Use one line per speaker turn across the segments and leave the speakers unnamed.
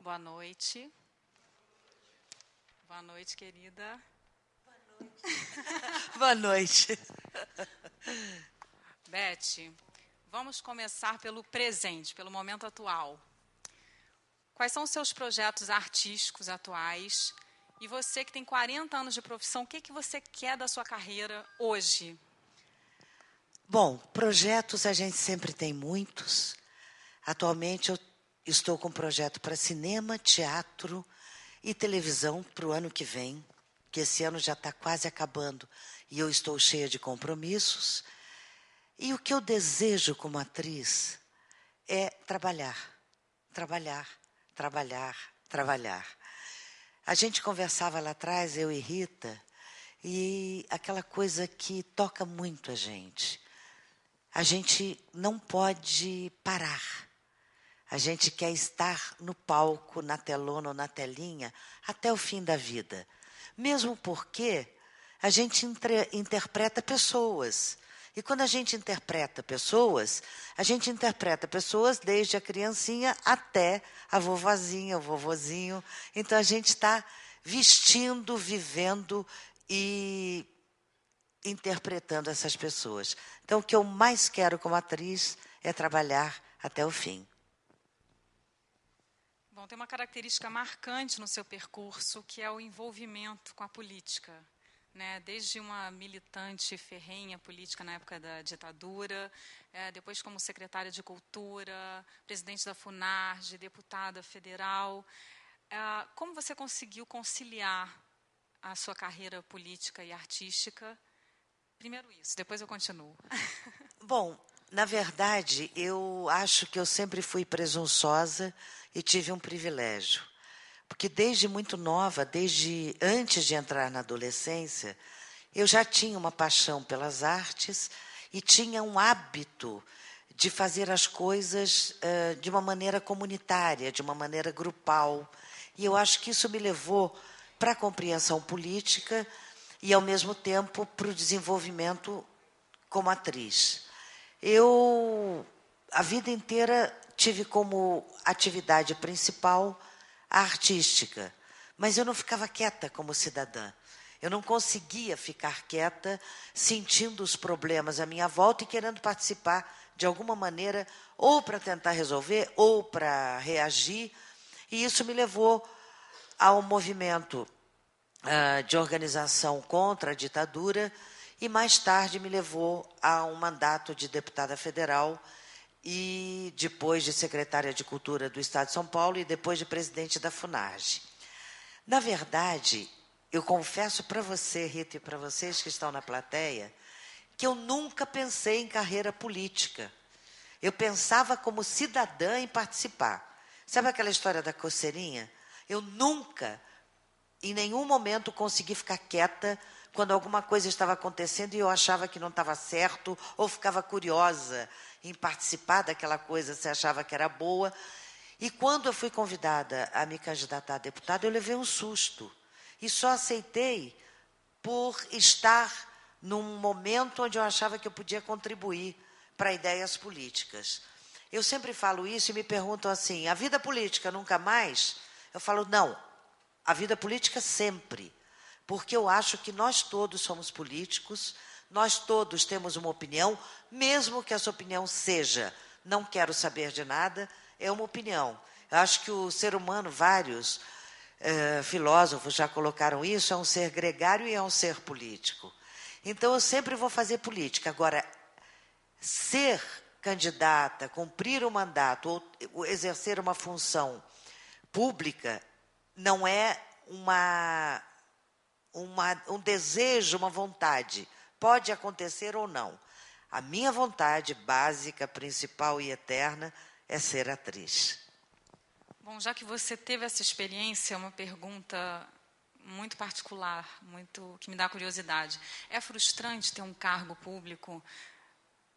boa noite. Boa noite, querida.
Boa noite.
Beth, vamos começar pelo presente, pelo momento atual. Quais são os seus projetos artísticos atuais? E você que tem 40 anos de profissão, o que você quer da sua carreira hoje?
Bom, projetos a gente sempre tem muitos. Atualmente eu estou com um projeto para cinema, teatro e televisão para o ano que vem, que esse ano já está quase acabando e eu estou cheia de compromissos. E o que eu desejo como atriz é trabalhar, trabalhar, trabalhar, trabalhar. A gente conversava lá atrás, eu e Rita, e aquela coisa que toca muito a gente. A gente não pode parar. A gente quer estar no palco, na telona ou na telinha, até o fim da vida. Mesmo porque a gente interpreta pessoas. E quando a gente interpreta pessoas desde a criancinha até a vovozinha, o vovozinho. Então, a gente está vestindo, vivendo e interpretando essas pessoas. Então, o que eu mais quero como atriz é trabalhar até o fim.
Bom, tem uma característica marcante no seu percurso, que é o envolvimento com a política. Né? Desde uma militante ferrenha política na época da ditadura, depois como secretária de Cultura, presidente da FUNARJ, deputada federal. Como você conseguiu conciliar a sua carreira política e artística? Primeiro isso, depois eu continuo.
Bom, na verdade, eu acho que eu sempre fui presunçosa e tive um privilégio. Porque desde muito nova, desde antes de entrar na adolescência, eu já tinha uma paixão pelas artes e tinha um hábito de fazer as coisas de uma maneira comunitária, de uma maneira grupal. E eu acho que isso me levou para a compreensão política e, ao mesmo tempo, para o desenvolvimento como atriz. Eu, a vida inteira, tive como atividade principal a artística, mas eu não ficava quieta como cidadã. Eu não conseguia ficar quieta, sentindo os problemas à minha volta e querendo participar de alguma maneira, ou para tentar resolver, ou para reagir. E isso me levou ao movimento de organização contra a ditadura e, mais tarde, me levou a um mandato de deputada federal e depois de secretária de Cultura do Estado de São Paulo e depois de presidente da FUNARJ. Na verdade, eu confesso para você, Rita, e para vocês que estão na plateia, que eu nunca pensei em carreira política. Eu pensava como cidadã em participar. Sabe aquela história da coceirinha? Eu nunca, em nenhum momento, consegui ficar quieta quando alguma coisa estava acontecendo e eu achava que não estava certo ou ficava curiosa em participar daquela coisa, se achava que era boa. E quando eu fui convidada a me candidatar a deputada, eu levei um susto. E só aceitei por estar num momento onde eu achava que eu podia contribuir para ideias políticas. Eu sempre falo isso e me perguntam assim, a vida política nunca mais? Eu falo, não, a vida política sempre. Porque eu acho que nós todos somos políticos, nós todos temos uma opinião, mesmo que essa opinião seja não quero saber de nada, é uma opinião. Eu acho que o ser humano, vários filósofos já colocaram isso, é um ser gregário e é um ser político. Então, eu sempre vou fazer política. Agora, ser candidata, cumprir um mandato ou exercer uma função pública não é um desejo, uma vontade. Pode acontecer ou não. A minha vontade básica, principal e eterna é ser atriz.
Bom, já que você teve essa experiência, uma pergunta muito particular, que me dá curiosidade. É frustrante ter um cargo público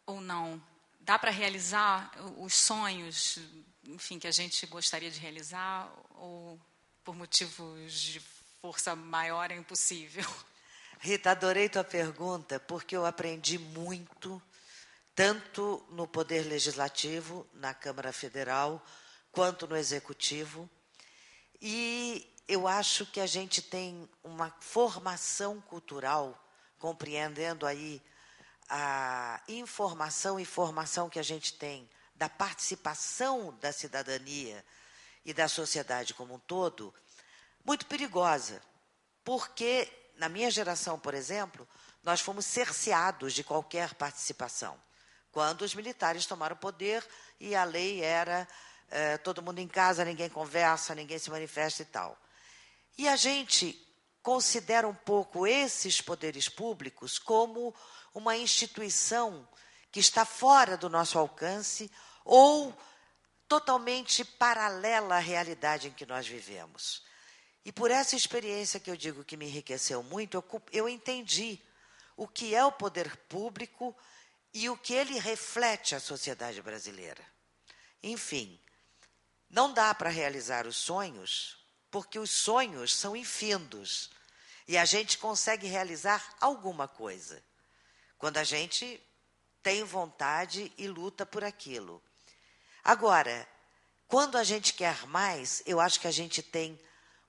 ou não? Dá para realizar os sonhos, enfim, que a gente gostaria de realizar ou por motivos de força maior é impossível?
Rita, adorei tua pergunta, porque eu aprendi muito, tanto no Poder Legislativo, na Câmara Federal, quanto no Executivo. E eu acho que a gente tem uma formação cultural, compreendendo aí a informação e formação que a gente tem da participação da cidadania e da sociedade como um todo, muito perigosa. Porque, na minha geração, por exemplo, nós fomos cerceados de qualquer participação. Quando os militares tomaram o poder e a lei era todo mundo em casa, ninguém conversa, ninguém se manifesta e tal. E a gente considera um pouco esses poderes públicos como uma instituição que está fora do nosso alcance ou totalmente paralela à realidade em que nós vivemos. E por essa experiência que eu digo que me enriqueceu muito, eu entendi o que é o poder público e o que ele reflete à sociedade brasileira. Enfim, não dá para realizar os sonhos, porque os sonhos são infindos. E a gente consegue realizar alguma coisa, quando a gente tem vontade e luta por aquilo. Agora, quando a gente quer mais, eu acho que a gente tem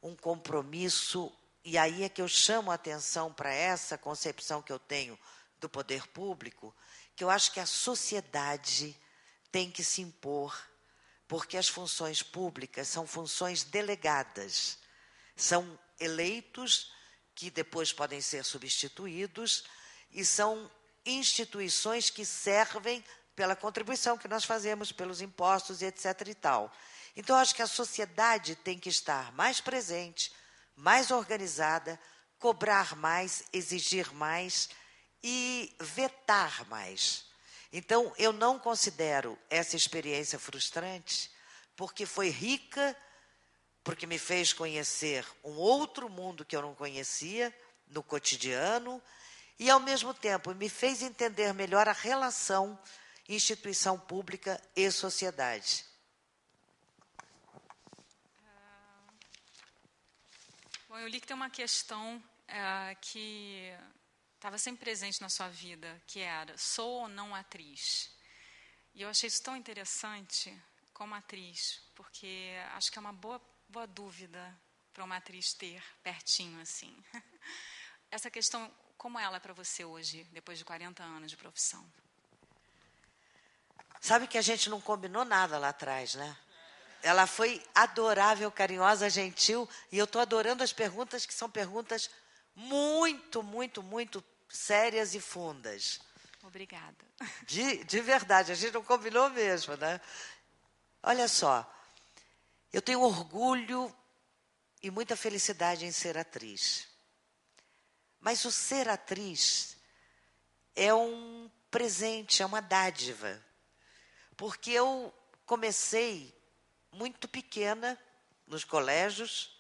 um compromisso, e aí é que eu chamo a atenção para essa concepção que eu tenho do poder público, que eu acho que a sociedade tem que se impor, porque as funções públicas são funções delegadas, são eleitos que depois podem ser substituídos e são instituições que servem pela contribuição que nós fazemos, pelos impostos e etc. e tal. Então, acho que a sociedade tem que estar mais presente, mais organizada, cobrar mais, exigir mais e vetar mais. Então, eu não considero essa experiência frustrante, porque foi rica, porque me fez conhecer um outro mundo que eu não conhecia no cotidiano e, ao mesmo tempo, me fez entender melhor a relação instituição pública e sociedade.
Bom, eu li que tem uma questão que estava sempre presente na sua vida, que era, sou ou não atriz? E eu achei isso tão interessante como atriz, porque acho que é uma boa dúvida para uma atriz ter pertinho assim. Essa questão, como ela é para você hoje, depois de 40 anos de profissão?
Sabe que a gente não combinou nada lá atrás, né? Ela foi adorável, carinhosa, gentil, e eu estou adorando as perguntas, que são perguntas muito, muito, muito sérias e fundas.
Obrigada.
De verdade, a gente não combinou mesmo, né? Olha só, eu tenho orgulho e muita felicidade em ser atriz. Mas o ser atriz é um presente, é uma dádiva. Porque eu comecei muito pequena nos colégios,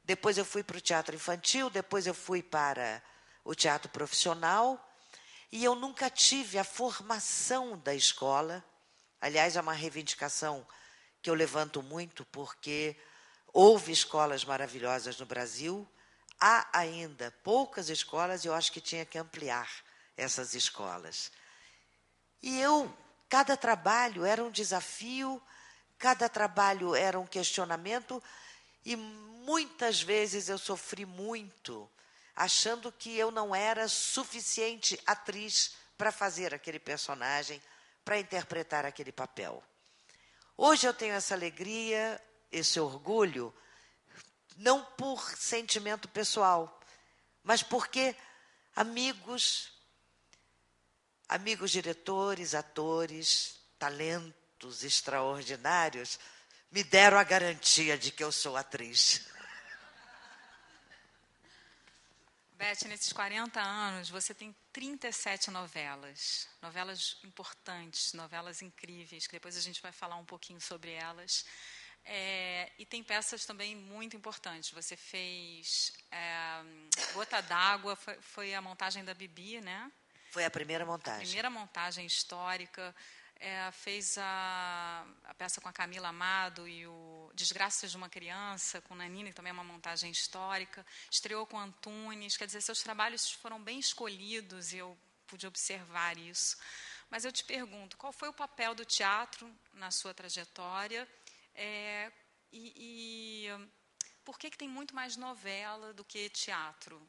depois eu fui para o teatro infantil, depois eu fui para o teatro profissional, e eu nunca tive a formação da escola. Aliás, é uma reivindicação que eu levanto muito, porque houve escolas maravilhosas no Brasil, há ainda poucas escolas, e eu acho que tinha que ampliar essas escolas. E cada trabalho era um desafio, cada trabalho era um questionamento, e muitas vezes eu sofri muito, achando que eu não era suficiente atriz para fazer aquele personagem, para interpretar aquele papel. Hoje eu tenho essa alegria, esse orgulho, não por sentimento pessoal, mas porque amigos diretores, atores, talentos extraordinários, me deram a garantia de que eu sou atriz.
Beth, nesses 40 anos, você tem 37 novelas. Novelas importantes, novelas incríveis, que depois a gente vai falar um pouquinho sobre elas. E tem peças também muito importantes. Você fez Gota d'Água, foi a montagem da Bibi, né?
Foi a primeira montagem.
A primeira montagem histórica. Fez a peça com a Camila Amado e o Desgraças de uma Criança, com Nanina, que também é uma montagem histórica. Estreou com Antunes. Quer dizer, seus trabalhos foram bem escolhidos e eu pude observar isso. Mas eu te pergunto, qual foi o papel do teatro na sua trajetória? por que tem muito mais novela do que teatro?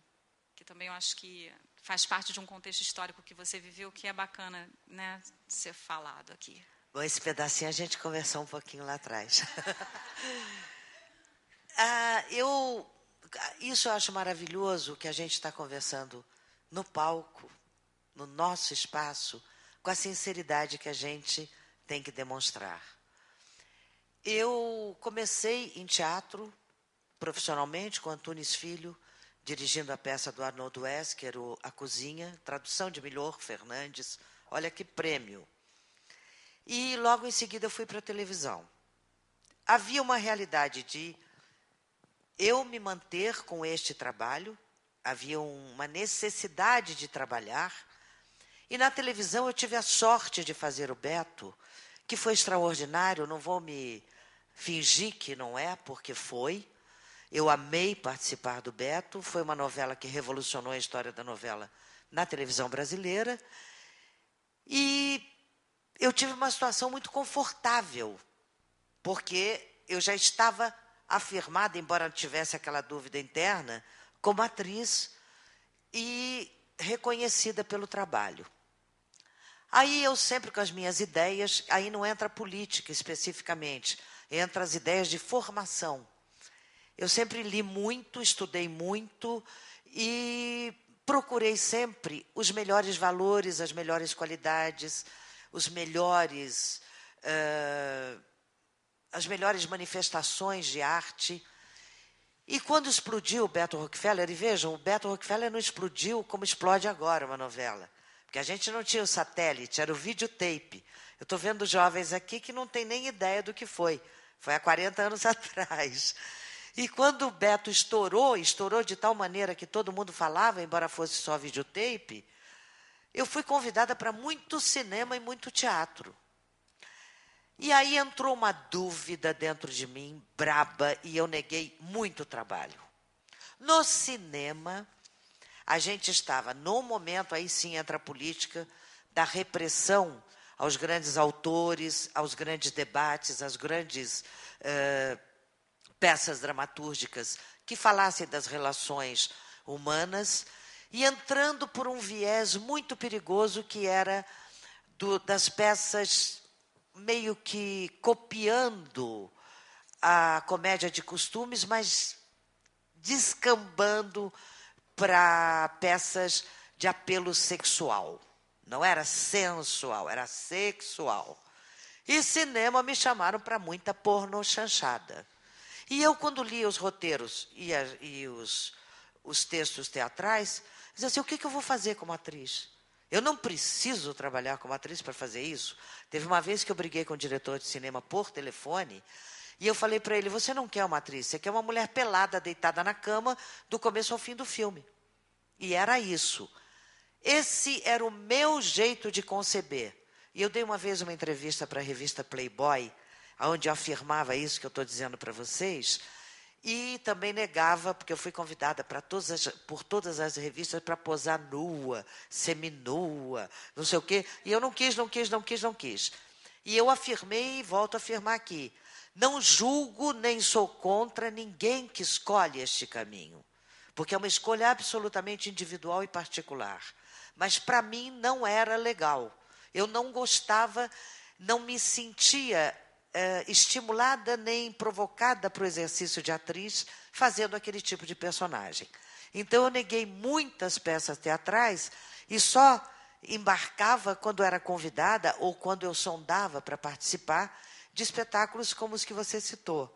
Que também eu acho que faz parte de um contexto histórico que você viveu, que é bacana, né, ser falado aqui.
Bom, esse pedacinho a gente conversou um pouquinho lá atrás. Isso eu acho maravilhoso, que a gente está conversando no palco, no nosso espaço, com a sinceridade que a gente tem que demonstrar. Eu comecei em teatro, profissionalmente, com Antunes Filho, dirigindo a peça do Arnold Wesker, A Cozinha, tradução de Milor Fernandes. Olha que prêmio. E logo em seguida eu fui para a televisão. Havia uma realidade de eu me manter com este trabalho, havia uma necessidade de trabalhar, e na televisão eu tive a sorte de fazer o Beto, que foi extraordinário, não vou me fingir que não é, porque foi. Eu amei participar do Beto, foi uma novela que revolucionou a história da novela na televisão brasileira, e eu tive uma situação muito confortável, porque eu já estava afirmada, embora tivesse aquela dúvida interna, como atriz e reconhecida pelo trabalho. Aí eu sempre com as minhas ideias, aí não entra a política especificamente, entra as ideias de formação. Eu sempre li muito, estudei muito e procurei sempre os melhores valores, as melhores qualidades, as melhores manifestações de arte. E quando explodiu o Beto Rockefeller, e vejam, o Beto Rockefeller não explodiu como explode agora uma novela, porque a gente não tinha o satélite, era o videotape. Eu estou vendo jovens aqui que não têm nem ideia do que foi há 40 anos atrás. E quando o Beto estourou de tal maneira que todo mundo falava, embora fosse só videotape, eu fui convidada para muito cinema e muito teatro. E aí entrou uma dúvida dentro de mim, braba, e eu neguei muito trabalho. No cinema, a gente estava no momento, aí sim entra a política, da repressão aos grandes autores, aos grandes debates, às grandes peças dramatúrgicas que falassem das relações humanas, e entrando por um viés muito perigoso, que era das peças meio que copiando a comédia de costumes, mas descambando para peças de apelo sexual. Não era sensual, era sexual. E cinema me chamaram para muita pornochanchada. E eu, quando lia os roteiros e os textos teatrais, dizia assim, o que eu vou fazer como atriz? Eu não preciso trabalhar como atriz para fazer isso. Teve uma vez que eu briguei com o diretor de cinema por telefone, e eu falei para ele, você não quer uma atriz, você quer uma mulher pelada, deitada na cama, do começo ao fim do filme. E era isso. Esse era o meu jeito de conceber. E eu dei uma vez uma entrevista para a revista Playboy, onde eu afirmava isso que eu estou dizendo para vocês, e também negava, porque eu fui convidada por todas as revistas para posar nua, seminua, não sei o quê, e eu não quis. E eu afirmei e volto a afirmar aqui, não julgo nem sou contra ninguém que escolhe este caminho, porque é uma escolha absolutamente individual e particular. Mas para mim não era legal. Eu não gostava, não me sentia estimulada nem provocada para o exercício de atriz fazendo aquele tipo de personagem. Então eu neguei muitas peças teatrais e só embarcava quando era convidada ou quando eu sondava para participar de espetáculos como os que você citou.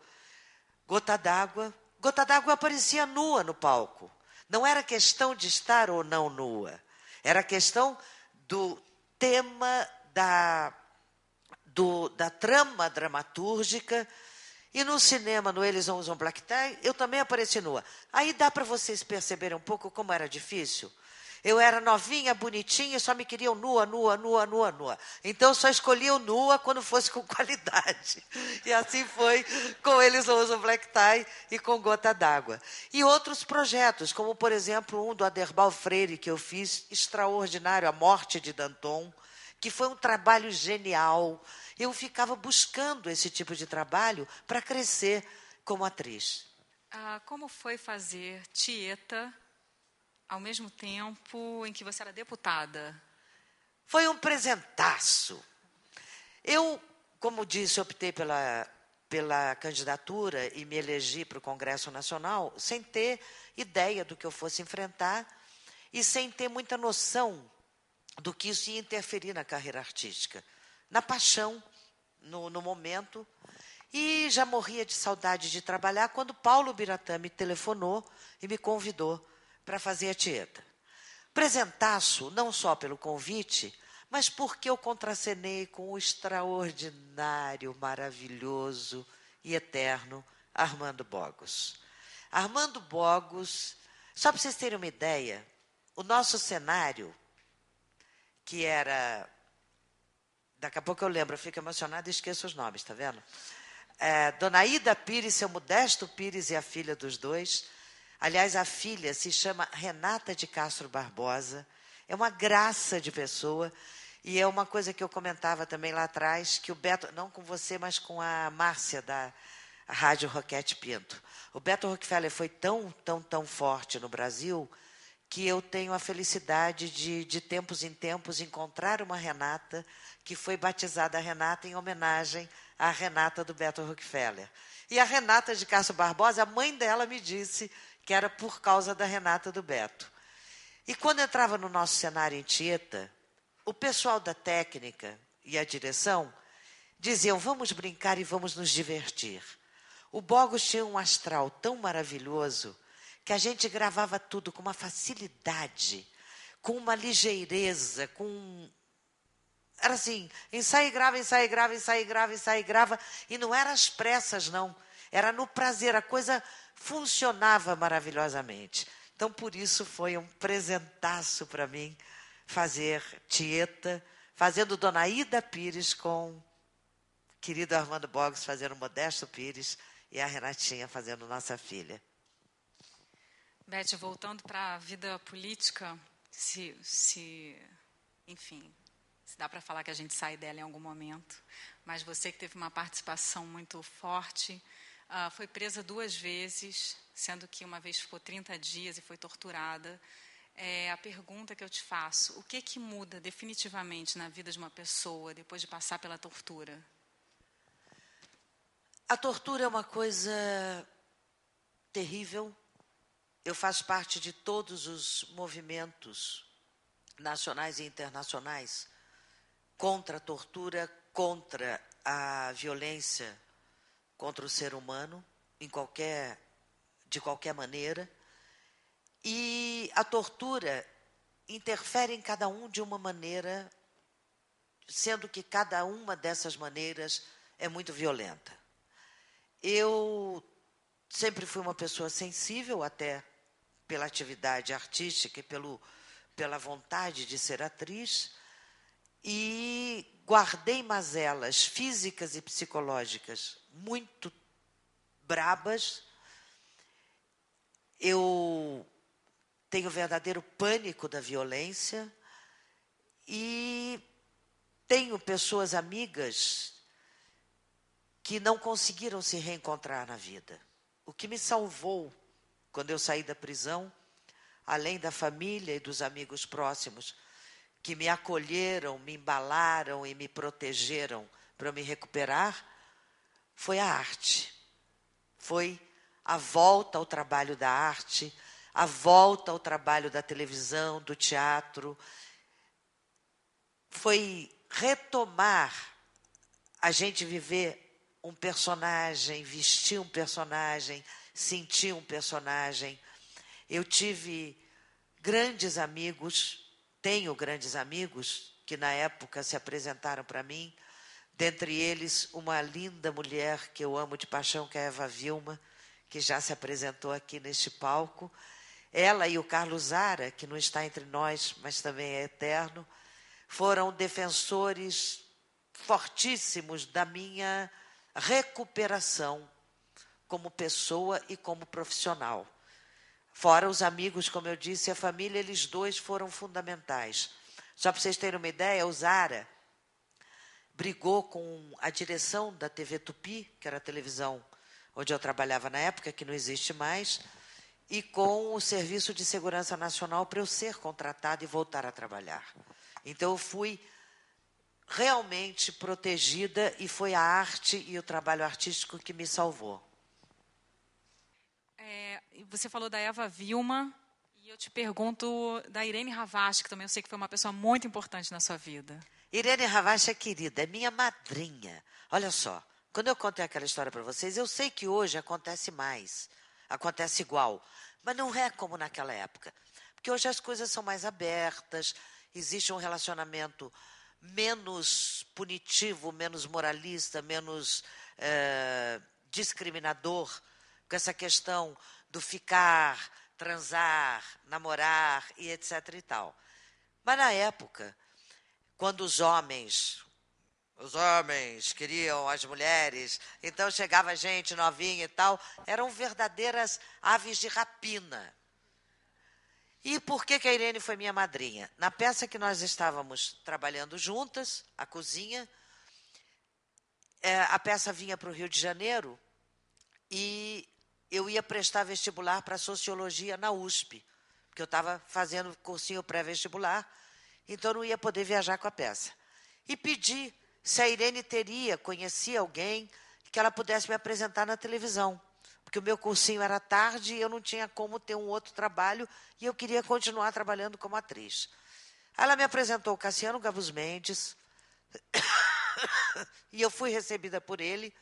Gota d'Água. Gota d'Água aparecia nua no palco. Não era questão de estar ou não nua. Era questão do tema da trama dramatúrgica. E no cinema, no Eles Não Usam Black Tie, eu também apareci nua. Aí dá para vocês perceberem um pouco como era difícil? Eu era novinha, bonitinha, e só me queriam nua. Então, eu só escolhia o nua quando fosse com qualidade. E assim foi com Eles Não Usam Black Tie e com Gota d'Água. E outros projetos, como, por exemplo, um do Aderbal Freire, que eu fiz, extraordinário, A Morte de Danton, que foi um trabalho genial. Eu ficava buscando esse tipo de trabalho para crescer como atriz.
Como foi fazer Tieta ao mesmo tempo em que você era deputada?
Foi um presentaço. Eu, como disse, optei pela candidatura e me elegi para o Congresso Nacional sem ter ideia do que eu fosse enfrentar e sem ter muita noção do que isso ia interferir na carreira artística, na paixão, no momento. E já morria de saudade de trabalhar quando Paulo Biratã me telefonou e me convidou para fazer a Tieta. Presentaço, não só pelo convite, mas porque eu contracenei com o extraordinário, maravilhoso e eterno Armando Bogos. Armando Bogos, só para vocês terem uma ideia, o nosso cenário, que era... Daqui a pouco eu lembro, eu fico emocionada e esqueço os nomes, está vendo? Dona Ida Pires, seu Modesto Pires e a filha dos dois. Aliás, a filha se chama Renata de Castro Barbosa. É uma graça de pessoa. E é uma coisa que eu comentava também lá atrás, que o Beto, não com você, mas com a Márcia, da Rádio Roquete Pinto. O Beto Rockefeller foi tão forte no Brasil que eu tenho a felicidade de tempos em tempos, encontrar uma Renata, que foi batizada Renata em homenagem à Renata do Beto Rockefeller. E a Renata de Castro Barbosa, a mãe dela me disse que era por causa da Renata do Beto. E quando entrava no nosso cenário em Tieta, o pessoal da técnica e a direção diziam, vamos brincar e vamos nos divertir. O Bogos tinha um astral tão maravilhoso que a gente gravava tudo com uma facilidade, com uma ligeireza, com... Era assim, ensaio e grava, ensaio e grava, ensaio e grava, ensaio e grava. E não era às pressas, não. Era no prazer, a coisa funcionava maravilhosamente. Então, por isso, foi um presentaço para mim fazer Tieta, fazendo Dona Ida Pires com o querido Armando Bogos fazendo Modesto Pires e a Renatinha fazendo Nossa Filha.
Beth, voltando para a vida política, enfim, se dá para falar que a gente sai dela em algum momento, mas você que teve uma participação muito forte, foi presa 2 vezes, sendo que uma vez ficou 30 dias e foi torturada. A pergunta que eu te faço, o que muda definitivamente na vida de uma pessoa depois de passar pela tortura?
A tortura é uma coisa terrível. Eu faço parte de todos os movimentos nacionais e internacionais contra a tortura, contra a violência contra o ser humano, de qualquer maneira. E a tortura interfere em cada um de uma maneira, sendo que cada uma dessas maneiras é muito violenta. Eu sempre fui uma pessoa sensível, até pela atividade artística e pela vontade de ser atriz, e guardei mazelas físicas e psicológicas muito brabas. Eu tenho verdadeiro pânico da violência e tenho pessoas amigas que não conseguiram se reencontrar na vida. O que me salvou quando eu saí da prisão, além da família e dos amigos próximos que me acolheram, me embalaram e me protegeram para me recuperar, foi a arte. Foi a volta ao trabalho da arte, a volta ao trabalho da televisão, do teatro. Foi retomar a gente viver um personagem, vestir um personagem, sentir um personagem. Eu tive grandes amigos, tenho grandes amigos que na época se apresentaram para mim, dentre eles uma linda mulher que eu amo de paixão, que é a Eva Vilma, que já se apresentou aqui neste palco. Ela e o Carlos Zara, que não está entre nós, mas também é eterno, foram defensores fortíssimos da minha recuperação como pessoa e como profissional. Fora os amigos, como eu disse, a família, eles dois foram fundamentais. Só para vocês terem uma ideia, o Zara brigou com a direção da TV Tupi, que era a televisão onde eu trabalhava na época, que não existe mais, e com o Serviço de Segurança Nacional para eu ser contratada e voltar a trabalhar. Então, eu fui realmente protegida e foi a arte e o trabalho artístico que me salvou.
Você falou da Eva Vilma, e eu te pergunto da Irene Ravache, que também eu sei que foi uma pessoa muito importante na sua vida.
Irene Ravache é querida, é minha madrinha. Olha só, quando eu contei aquela história para vocês, eu sei que hoje acontece mais, acontece igual, mas não é como naquela época. Porque hoje as coisas são mais abertas, existe um relacionamento menos punitivo, menos moralista, menos discriminador, com essa questão do ficar, transar, namorar e etc. e tal. Mas na época, quando os homens queriam as mulheres, então chegava gente novinha e tal, eram verdadeiras aves de rapina. E por que a Irene foi minha madrinha? Na peça que nós estávamos trabalhando juntas, a cozinha, a peça vinha para o Rio de Janeiro e eu ia prestar vestibular para Sociologia na USP, porque eu estava fazendo cursinho pré-vestibular, então não ia poder viajar com a peça. E pedi se a Irene conhecia alguém que ela pudesse me apresentar na televisão, porque o meu cursinho era tarde e eu não tinha como ter um outro trabalho e eu queria continuar trabalhando como atriz. Ela me apresentou o Cassiano Gabus Mendes e eu fui recebida por ele.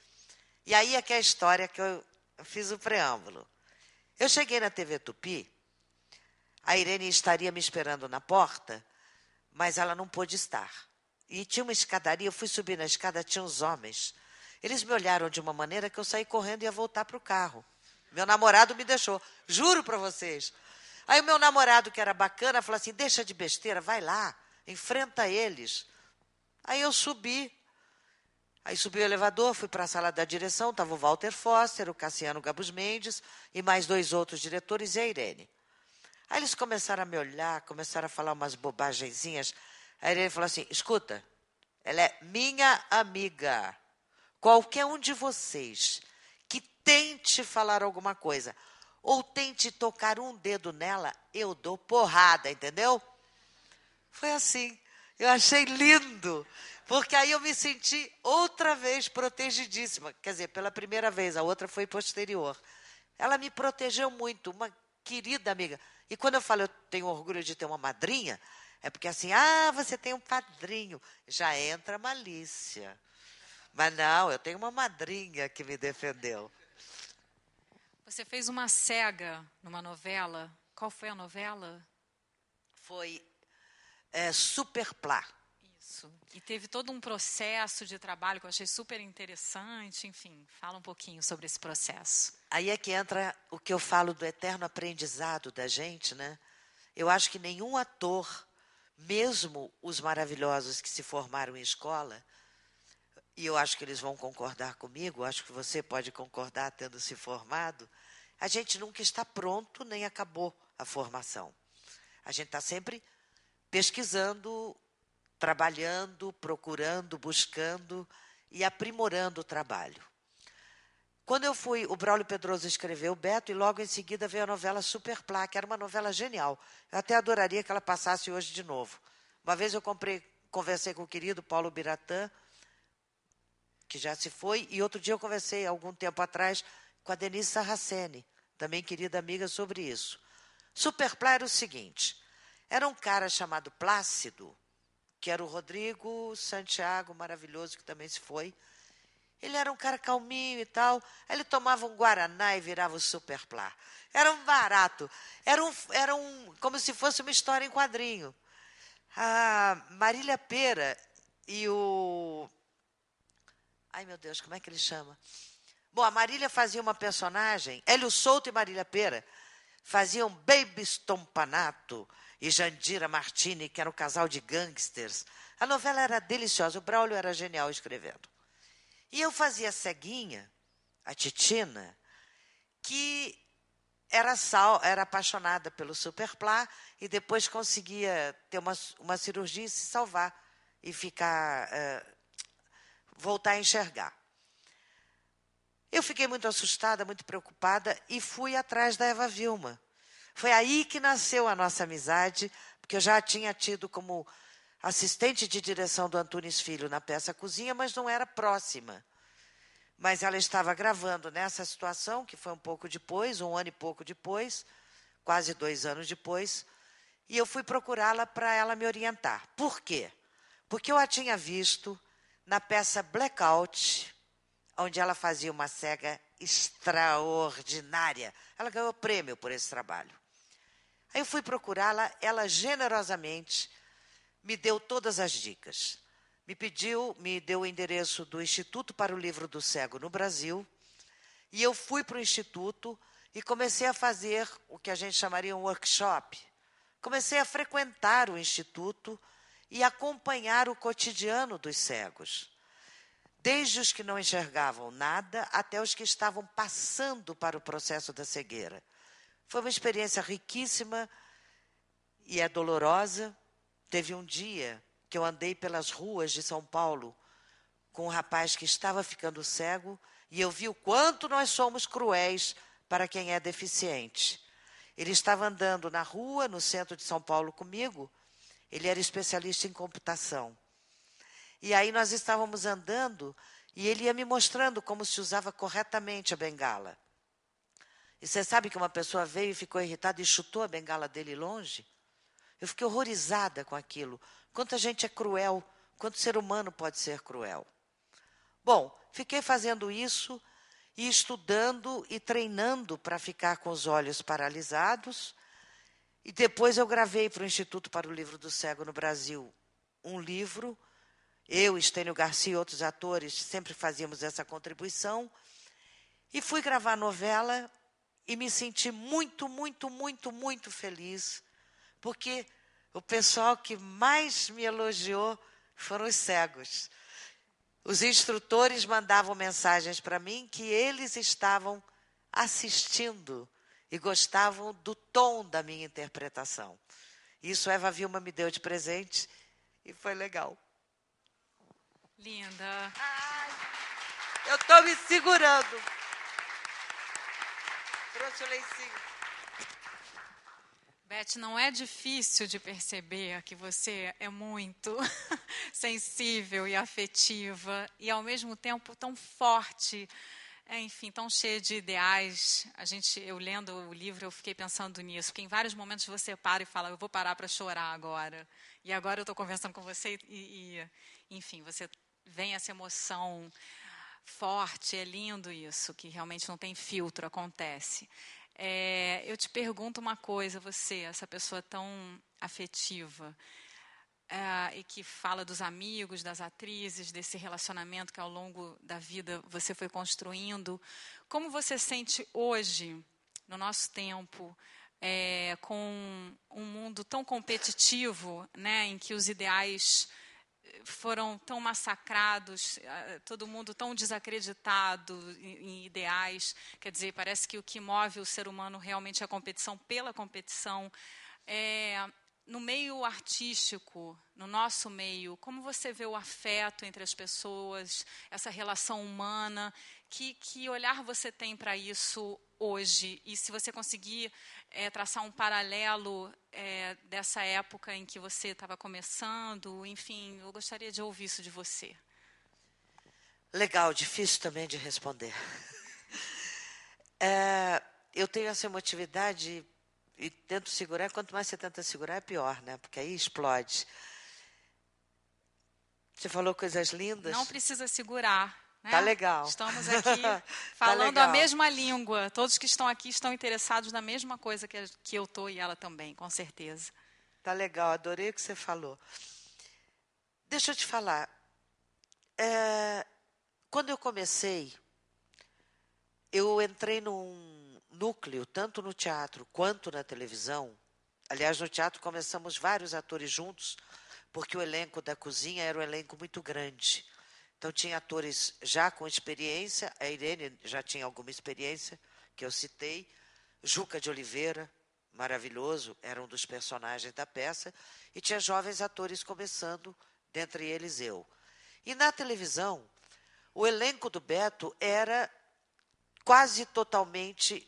E aí é que é a história que eu fiz o preâmbulo. Eu cheguei na TV Tupi, a Irene estaria me esperando na porta, mas ela não pôde estar. E tinha uma escadaria, eu fui subir na escada, tinha uns homens. Eles me olharam de uma maneira que eu saí correndo e ia voltar para o carro. Meu namorado me deixou, juro para vocês. Aí o meu namorado, que era bacana, falou assim, deixa de besteira, vai lá, enfrenta eles. Aí eu subi. Aí subi o elevador, fui para a sala da direção, estava o Walter Foster, o Cassiano Gabus Mendes e mais 2 outros diretores e a Irene. Aí eles começaram a me olhar, começaram a falar umas bobagenzinhas. A Irene falou assim, escuta, ela é minha amiga. Qualquer um de vocês que tente falar alguma coisa ou tente tocar um dedo nela, eu dou porrada, entendeu? Foi assim. Eu achei lindo, porque aí eu me senti outra vez protegidíssima. Quer dizer, pela primeira vez, a outra foi posterior. Ela me protegeu muito, uma querida amiga. E quando eu falo eu tenho orgulho de ter uma madrinha, é porque assim, você tem um padrinho. Já entra malícia. Mas não, eu tenho uma madrinha que me defendeu.
Você fez uma cega numa novela. Qual foi a novela?
Foi Superplá.
Isso. E teve todo um processo de trabalho que eu achei super interessante. Enfim, fala um pouquinho sobre esse processo.
Aí é que entra o que eu falo do eterno aprendizado da gente, né? Eu acho que nenhum ator, mesmo os maravilhosos que se formaram em escola, e eu acho que eles vão concordar comigo, acho que você pode concordar tendo se formado, a gente nunca está pronto nem acabou a formação. A gente está sempre pesquisando, trabalhando, procurando, buscando e aprimorando o trabalho. Quando eu fui, o Braulio Pedroso escreveu o Beto e logo em seguida veio a novela Superplá, que era uma novela genial. Eu até adoraria que ela passasse hoje de novo. Uma vez eu conversei com o querido Paulo Biratã, que já se foi, e outro dia eu conversei, algum tempo atrás, com a Denise Sarraceni, também querida amiga, sobre isso. Superplá era o seguinte, era um cara chamado Plácido, que era o Rodrigo Santiago, maravilhoso, que também se foi. Ele era um cara calminho e tal. Aí ele tomava um Guaraná e virava o Superplá. Era um barato. Era como se fosse uma história em quadrinho. A Marília Pêra e o... Ai, meu Deus, como é que ele chama? Bom, a Marília fazia uma personagem, Hélio Souto e Marília Pêra faziam Baby Stompanato e Jandira Martini, que era um casal de gangsters. A novela era deliciosa, o Braulio era genial escrevendo. E eu fazia a ceguinha, a Titina, que era apaixonada pelo Superplá e depois conseguia ter uma cirurgia e se salvar e voltar a enxergar. Eu fiquei muito assustada, muito preocupada e fui atrás da Eva Vilma. Foi aí que nasceu a nossa amizade, porque eu já tinha tido como assistente de direção do Antunes Filho na peça Cozinha, mas não era próxima. Mas ela estava gravando nessa situação, que foi um pouco depois, 1 ano e pouco depois, quase 2 anos depois, e eu fui procurá-la para ela me orientar. Por quê? Porque eu a tinha visto na peça Blackout, onde ela fazia uma cega extraordinária. Ela ganhou prêmio por esse trabalho. Aí eu fui procurá-la, ela generosamente me deu todas as dicas. Me deu o endereço do Instituto para o Livro do Cego no Brasil, e eu fui para o Instituto e comecei a fazer o que a gente chamaria um workshop. Comecei a frequentar o Instituto e acompanhar o cotidiano dos cegos, desde os que não enxergavam nada até os que estavam passando para o processo da cegueira. Foi uma experiência riquíssima e é dolorosa. Teve um dia que eu andei pelas ruas de São Paulo com um rapaz que estava ficando cego e eu vi o quanto nós somos cruéis para quem é deficiente. Ele estava andando na rua, no centro de São Paulo comigo. Ele era especialista em computação. E aí nós estávamos andando e ele ia me mostrando como se usava corretamente a bengala. E você sabe que uma pessoa veio e ficou irritada e chutou a bengala dele longe? Eu fiquei horrorizada com aquilo. Quanta gente é cruel, quanto ser humano pode ser cruel. Bom, fiquei fazendo isso e estudando e treinando para ficar com os olhos paralisados. E depois eu gravei para o Instituto para o Livro do Cego no Brasil um livro. Eu, Estênio Garcia e outros atores sempre fazíamos essa contribuição. E fui gravar a novela e me senti muito, muito, muito, muito feliz, porque o pessoal que mais me elogiou foram os cegos. Os instrutores mandavam mensagens para mim que eles estavam assistindo e gostavam do tom da minha interpretação. Isso a Eva Vilma me deu de presente e foi legal.
Linda.
Ai, eu estou me segurando. Trouxe o lencinho.
Beth, não é difícil de perceber que você é muito sensível e afetiva e, ao mesmo tempo, tão forte, enfim, tão cheia de ideais. Eu lendo o livro, eu fiquei pensando nisso, porque em vários momentos você para e fala, eu vou parar para chorar agora. E agora eu estou conversando com você enfim, você vem essa emoção forte, é lindo isso, que realmente não tem filtro, acontece. Eu te pergunto uma coisa, você, essa pessoa tão afetiva, e que fala dos amigos, das atrizes, desse relacionamento que ao longo da vida você foi construindo, como você sente hoje, no nosso tempo, com um mundo tão competitivo, né, em que os ideais foram tão massacrados, todo mundo tão desacreditado em ideais. Quer dizer, parece que o que move o ser humano realmente é a competição pela competição. No meio artístico, no nosso meio, como você vê o afeto entre as pessoas, essa relação humana? Que olhar você tem para isso hoje? E se você conseguir traçar um paralelo dessa época em que você estava começando, enfim, eu gostaria de ouvir isso de você.
Legal, difícil também de responder. Eu tenho essa emotividade e tento segurar. Quanto mais você tenta segurar, é pior, né? Porque aí explode. Você falou coisas lindas.
Não precisa segurar. Né?
Tá legal.
Estamos aqui falando a mesma língua. Todos que estão aqui estão interessados na mesma coisa que eu estou e ela também, com certeza.
Tá legal, adorei o que você falou. Deixa eu te falar. Quando eu comecei, eu entrei num núcleo, tanto no teatro quanto na televisão. Aliás, no teatro começamos vários atores juntos, porque o elenco da Cozinha era um elenco muito grande. Então, tinha atores já com experiência, a Irene já tinha alguma experiência, que eu citei, Juca de Oliveira, maravilhoso, era um dos personagens da peça, e tinha jovens atores começando, dentre eles eu. E na televisão, o elenco do Beto era quase totalmente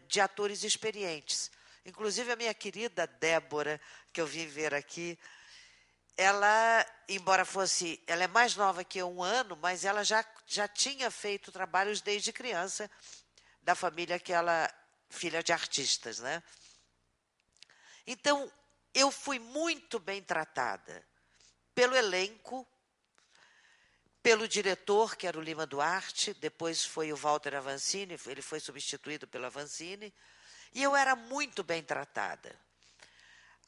de atores experientes. Inclusive, a minha querida Débora, que eu vim ver aqui, ela, embora fosse... Ela é mais nova que eu 1 ano, mas ela já tinha feito trabalhos desde criança, da família que ela... filha de artistas, né? Então, eu fui muito bem tratada pelo elenco, pelo diretor, que era o Lima Duarte, depois foi o Walter Avancini, ele foi substituído pelo Avancini, e eu era muito bem tratada.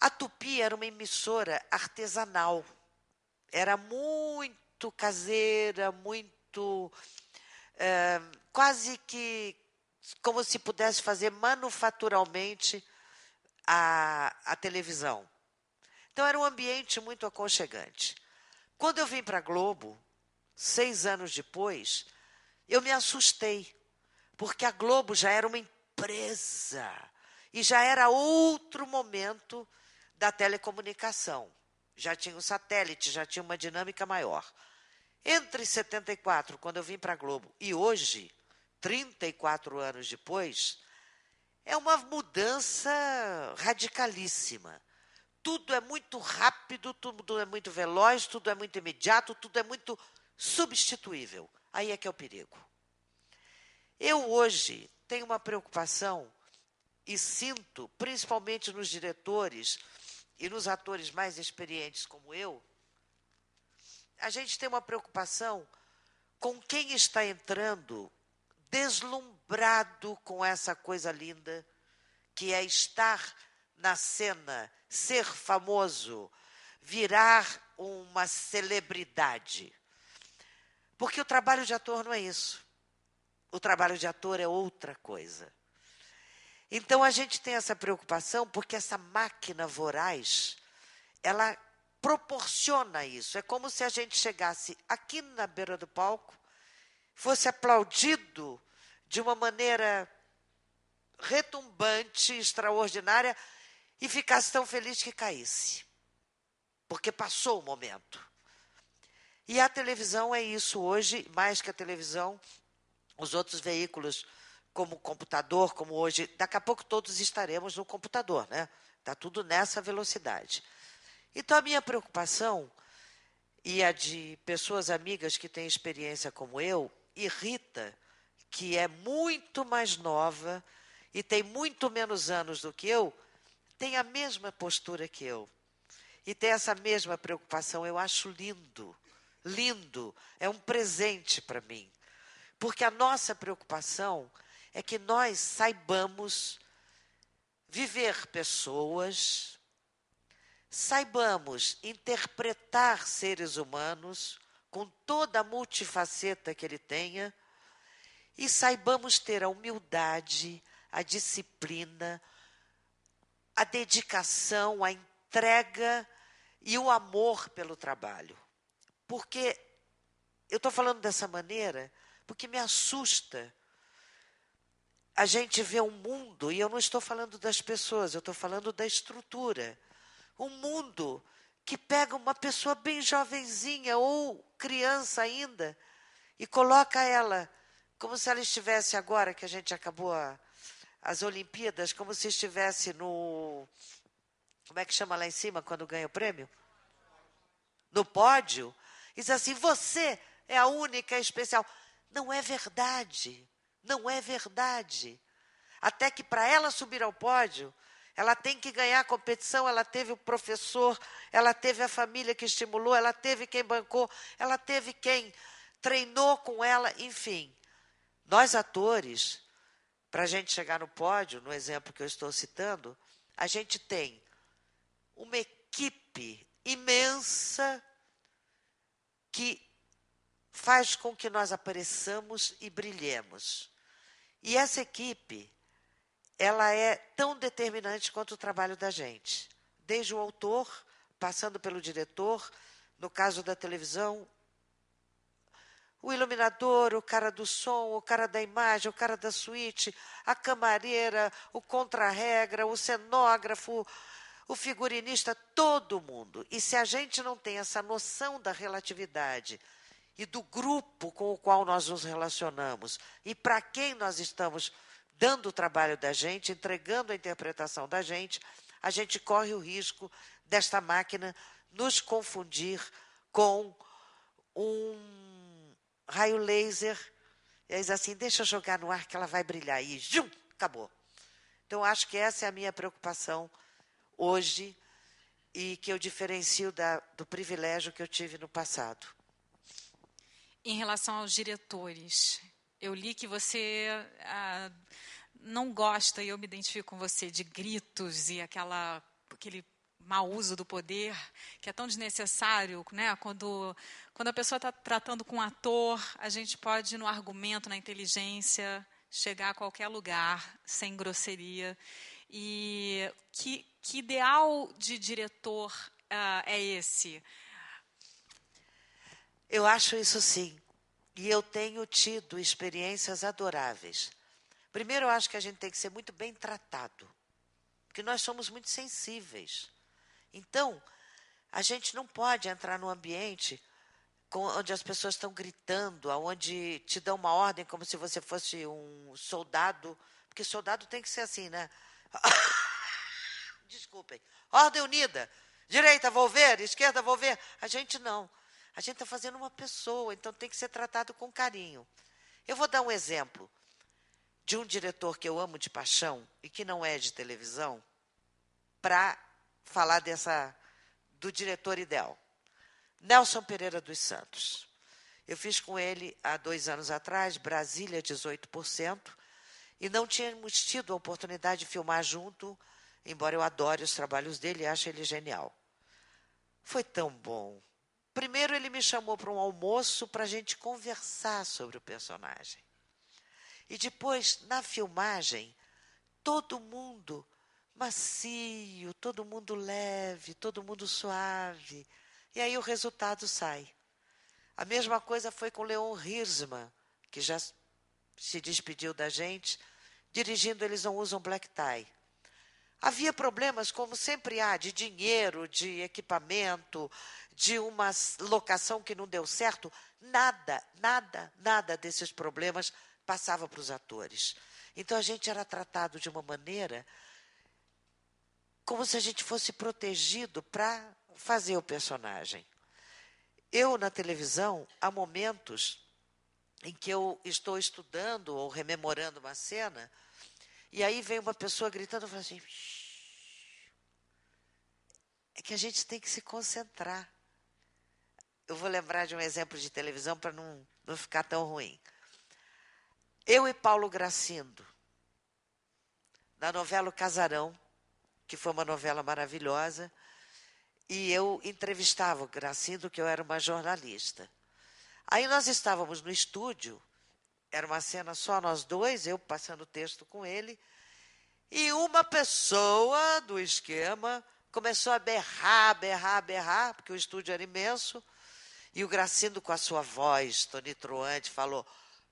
A Tupi era uma emissora artesanal, era muito caseira, muito... quase que como se pudesse fazer manufaturalmente a televisão. Então, era um ambiente muito aconchegante. Quando eu vim para a Globo, 6 anos depois, eu me assustei, porque a Globo já era uma empresa e já era outro momento da telecomunicação. Já tinha um satélite, já tinha uma dinâmica maior. Entre 74, quando eu vim para a Globo, e hoje, 34 anos depois, é uma mudança radicalíssima. Tudo é muito rápido, tudo é muito veloz, tudo é muito imediato, tudo é muito substituível. Aí é que é o perigo. Eu hoje tenho uma preocupação e sinto, principalmente nos diretores e nos atores mais experientes como eu, a gente tem uma preocupação com quem está entrando deslumbrado com essa coisa linda que é estar na cena, ser famoso, virar uma celebridade. Porque o trabalho de ator não é isso. O trabalho de ator é outra coisa. Então, a gente tem essa preocupação porque essa máquina voraz, ela proporciona isso. É como se a gente chegasse aqui na beira do palco, fosse aplaudido de uma maneira retumbante, extraordinária, e ficasse tão feliz que caísse. Porque passou o momento. E a televisão é isso hoje, mais que a televisão, os outros veículos, como o computador, como hoje, daqui a pouco todos estaremos no computador, né? Está tudo nessa velocidade. Então, a minha preocupação, e a de pessoas amigas que têm experiência como eu, irrita, que é muito mais nova e tem muito menos anos do que eu, tem a mesma postura que eu. E tem essa mesma preocupação. Eu acho lindo, lindo. É um presente para mim. Porque a nossa preocupação é que nós saibamos viver pessoas, saibamos interpretar seres humanos com toda a multifaceta que ele tenha e saibamos ter a humildade, a disciplina, a dedicação, a entrega e o amor pelo trabalho. Porque eu estou falando dessa maneira porque me assusta a gente ver um mundo, e eu não estou falando das pessoas, eu estou falando da estrutura. Um mundo que pega uma pessoa bem jovenzinha ou criança ainda e coloca ela como se ela estivesse agora, que a gente acabou as Olimpíadas, como se estivesse no... Como é que chama lá em cima quando ganha o prêmio? No pódio. Diz assim, você é a única especial. Não é verdade. Não é verdade. Até que para ela subir ao pódio, ela tem que ganhar a competição, ela teve o professor, ela teve a família que estimulou, ela teve quem bancou, ela teve quem treinou com ela, enfim. Nós, atores, para a gente chegar no pódio, no exemplo que eu estou citando, a gente tem uma equipe imensa que faz com que nós apareçamos e brilhemos. E essa equipe, ela é tão determinante quanto o trabalho da gente. Desde o autor, passando pelo diretor, no caso da televisão, o iluminador, o cara do som, o cara da imagem, o cara da suíte, a camareira, o contra-regra, o cenógrafo, o figurinista, todo mundo. E se a gente não tem essa noção da relatividade e do grupo com o qual nós nos relacionamos e para quem nós estamos dando o trabalho da gente, entregando a interpretação da gente, a gente corre o risco desta máquina nos confundir com um raio laser. E diz assim, deixa eu jogar no ar que ela vai brilhar. E jum, acabou. Então, acho que essa é a minha preocupação hoje e que eu diferencio do privilégio que eu tive no passado.
Em relação aos diretores, eu li que você não gosta, e eu me identifico com você, de gritos e aquele mau uso do poder, que é tão desnecessário, né? Quando a pessoa está tratando com um ator, a gente pode, no argumento, na inteligência, chegar a qualquer lugar, sem grosseria. E que ideal de diretor é esse?
Eu acho isso sim. E eu tenho tido experiências adoráveis. Primeiro, eu acho que a gente tem que ser muito bem tratado, porque nós somos muito sensíveis. Então, a gente não pode entrar num ambiente onde as pessoas estão gritando, onde te dão uma ordem como se você fosse um soldado, porque soldado tem que ser assim, né? Desculpem. Ordem unida. Direita, vou ver. Esquerda, vou ver. A gente não. A gente está fazendo uma pessoa, então tem que ser tratado com carinho. Eu vou dar um exemplo de um diretor que eu amo de paixão e que não é de televisão, para falar do diretor ideal. Nelson Pereira dos Santos. Eu fiz com ele, há 2 anos atrás, Brasília 18%, e não tínhamos tido a oportunidade de filmar junto, embora eu adore os trabalhos dele e ache ele genial. Foi tão bom. Primeiro, ele me chamou para um almoço para a gente conversar sobre o personagem. E depois, na filmagem, todo mundo macio, todo mundo leve, todo mundo suave. E aí o resultado sai. A mesma coisa foi com Leon Hirschman, que já se despediu da gente, dirigindo Eles Não Usam Black Tie. Havia problemas, como sempre há, de dinheiro, de equipamento, de uma locação que não deu certo. Nada desses problemas passava para os atores. Então, a gente era tratado de uma maneira como se a gente fosse protegido para fazer o personagem. Eu, na televisão, há momentos em que eu estou estudando ou rememorando uma cena, e aí vem uma pessoa gritando e fala assim, é que a gente tem que se concentrar. Eu vou lembrar de um exemplo de televisão para não ficar tão ruim. Eu e Paulo Gracindo, na novela O Casarão, que foi uma novela maravilhosa, e eu entrevistava o Gracindo, que eu era uma jornalista. Aí nós estávamos no estúdio, era uma cena só nós dois, eu passando o texto com ele, e uma pessoa do esquema começou a berrar, porque o estúdio era imenso, e o Gracindo, com a sua voz tonitruante, falou,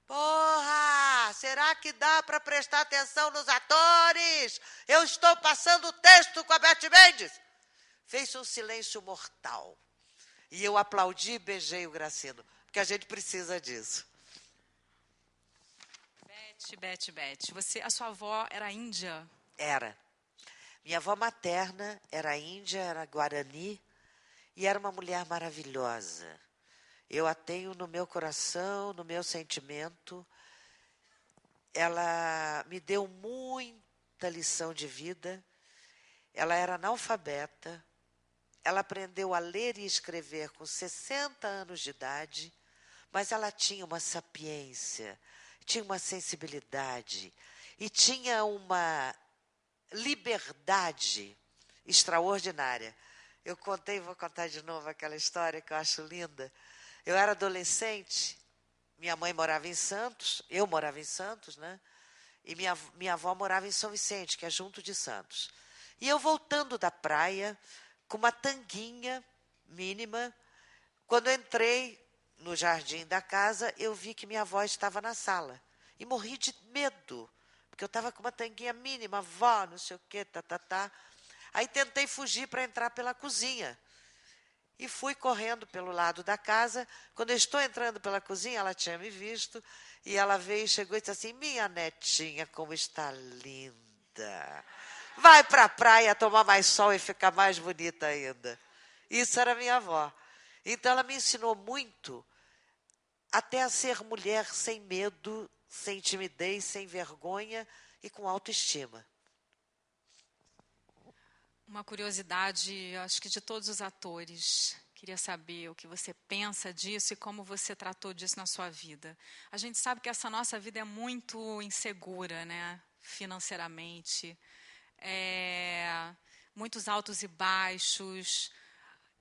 porra, será que dá para prestar atenção nos atores? Eu estou passando o texto com a Beth Mendes. Fez um silêncio mortal. E eu aplaudi e beijei o Gracindo, porque a gente precisa disso.
Beth, a sua avó era índia?
Era. Minha avó materna era índia, era guarani, e era uma mulher maravilhosa. Eu a tenho no meu coração, no meu sentimento. Ela me deu muita lição de vida. Ela era analfabeta. Ela aprendeu a ler e escrever com 60 anos de idade, mas ela tinha uma sapiência, tinha uma sensibilidade e tinha uma liberdade extraordinária. Eu contei, vou contar de novo aquela história que eu acho linda. Eu era adolescente, minha mãe morava em Santos, eu morava em Santos, né? E minha avó morava em São Vicente, que é junto de Santos. E eu voltando da praia, com uma tanguinha mínima, quando eu entrei no jardim da casa, eu vi que minha avó estava na sala. E morri de medo, porque eu estava com uma tanguinha mínima, avó, não sei o quê, Aí tentei fugir para entrar pela cozinha. e fui correndo pelo lado da casa. Quando eu estou entrando pela cozinha, ela tinha me visto, e ela veio e chegou e disse assim: minha netinha, como está linda. Vai para a praia tomar mais sol e ficar mais bonita ainda. Isso era minha avó. Então, ela me ensinou muito até a ser mulher sem medo, sem timidez, sem vergonha e com autoestima.
Uma curiosidade, acho que de todos os atores. Queria saber o que você pensa disso e como você tratou disso na sua vida. A gente sabe que essa nossa vida é muito insegura, né? Financeiramente. Muitos altos e baixos.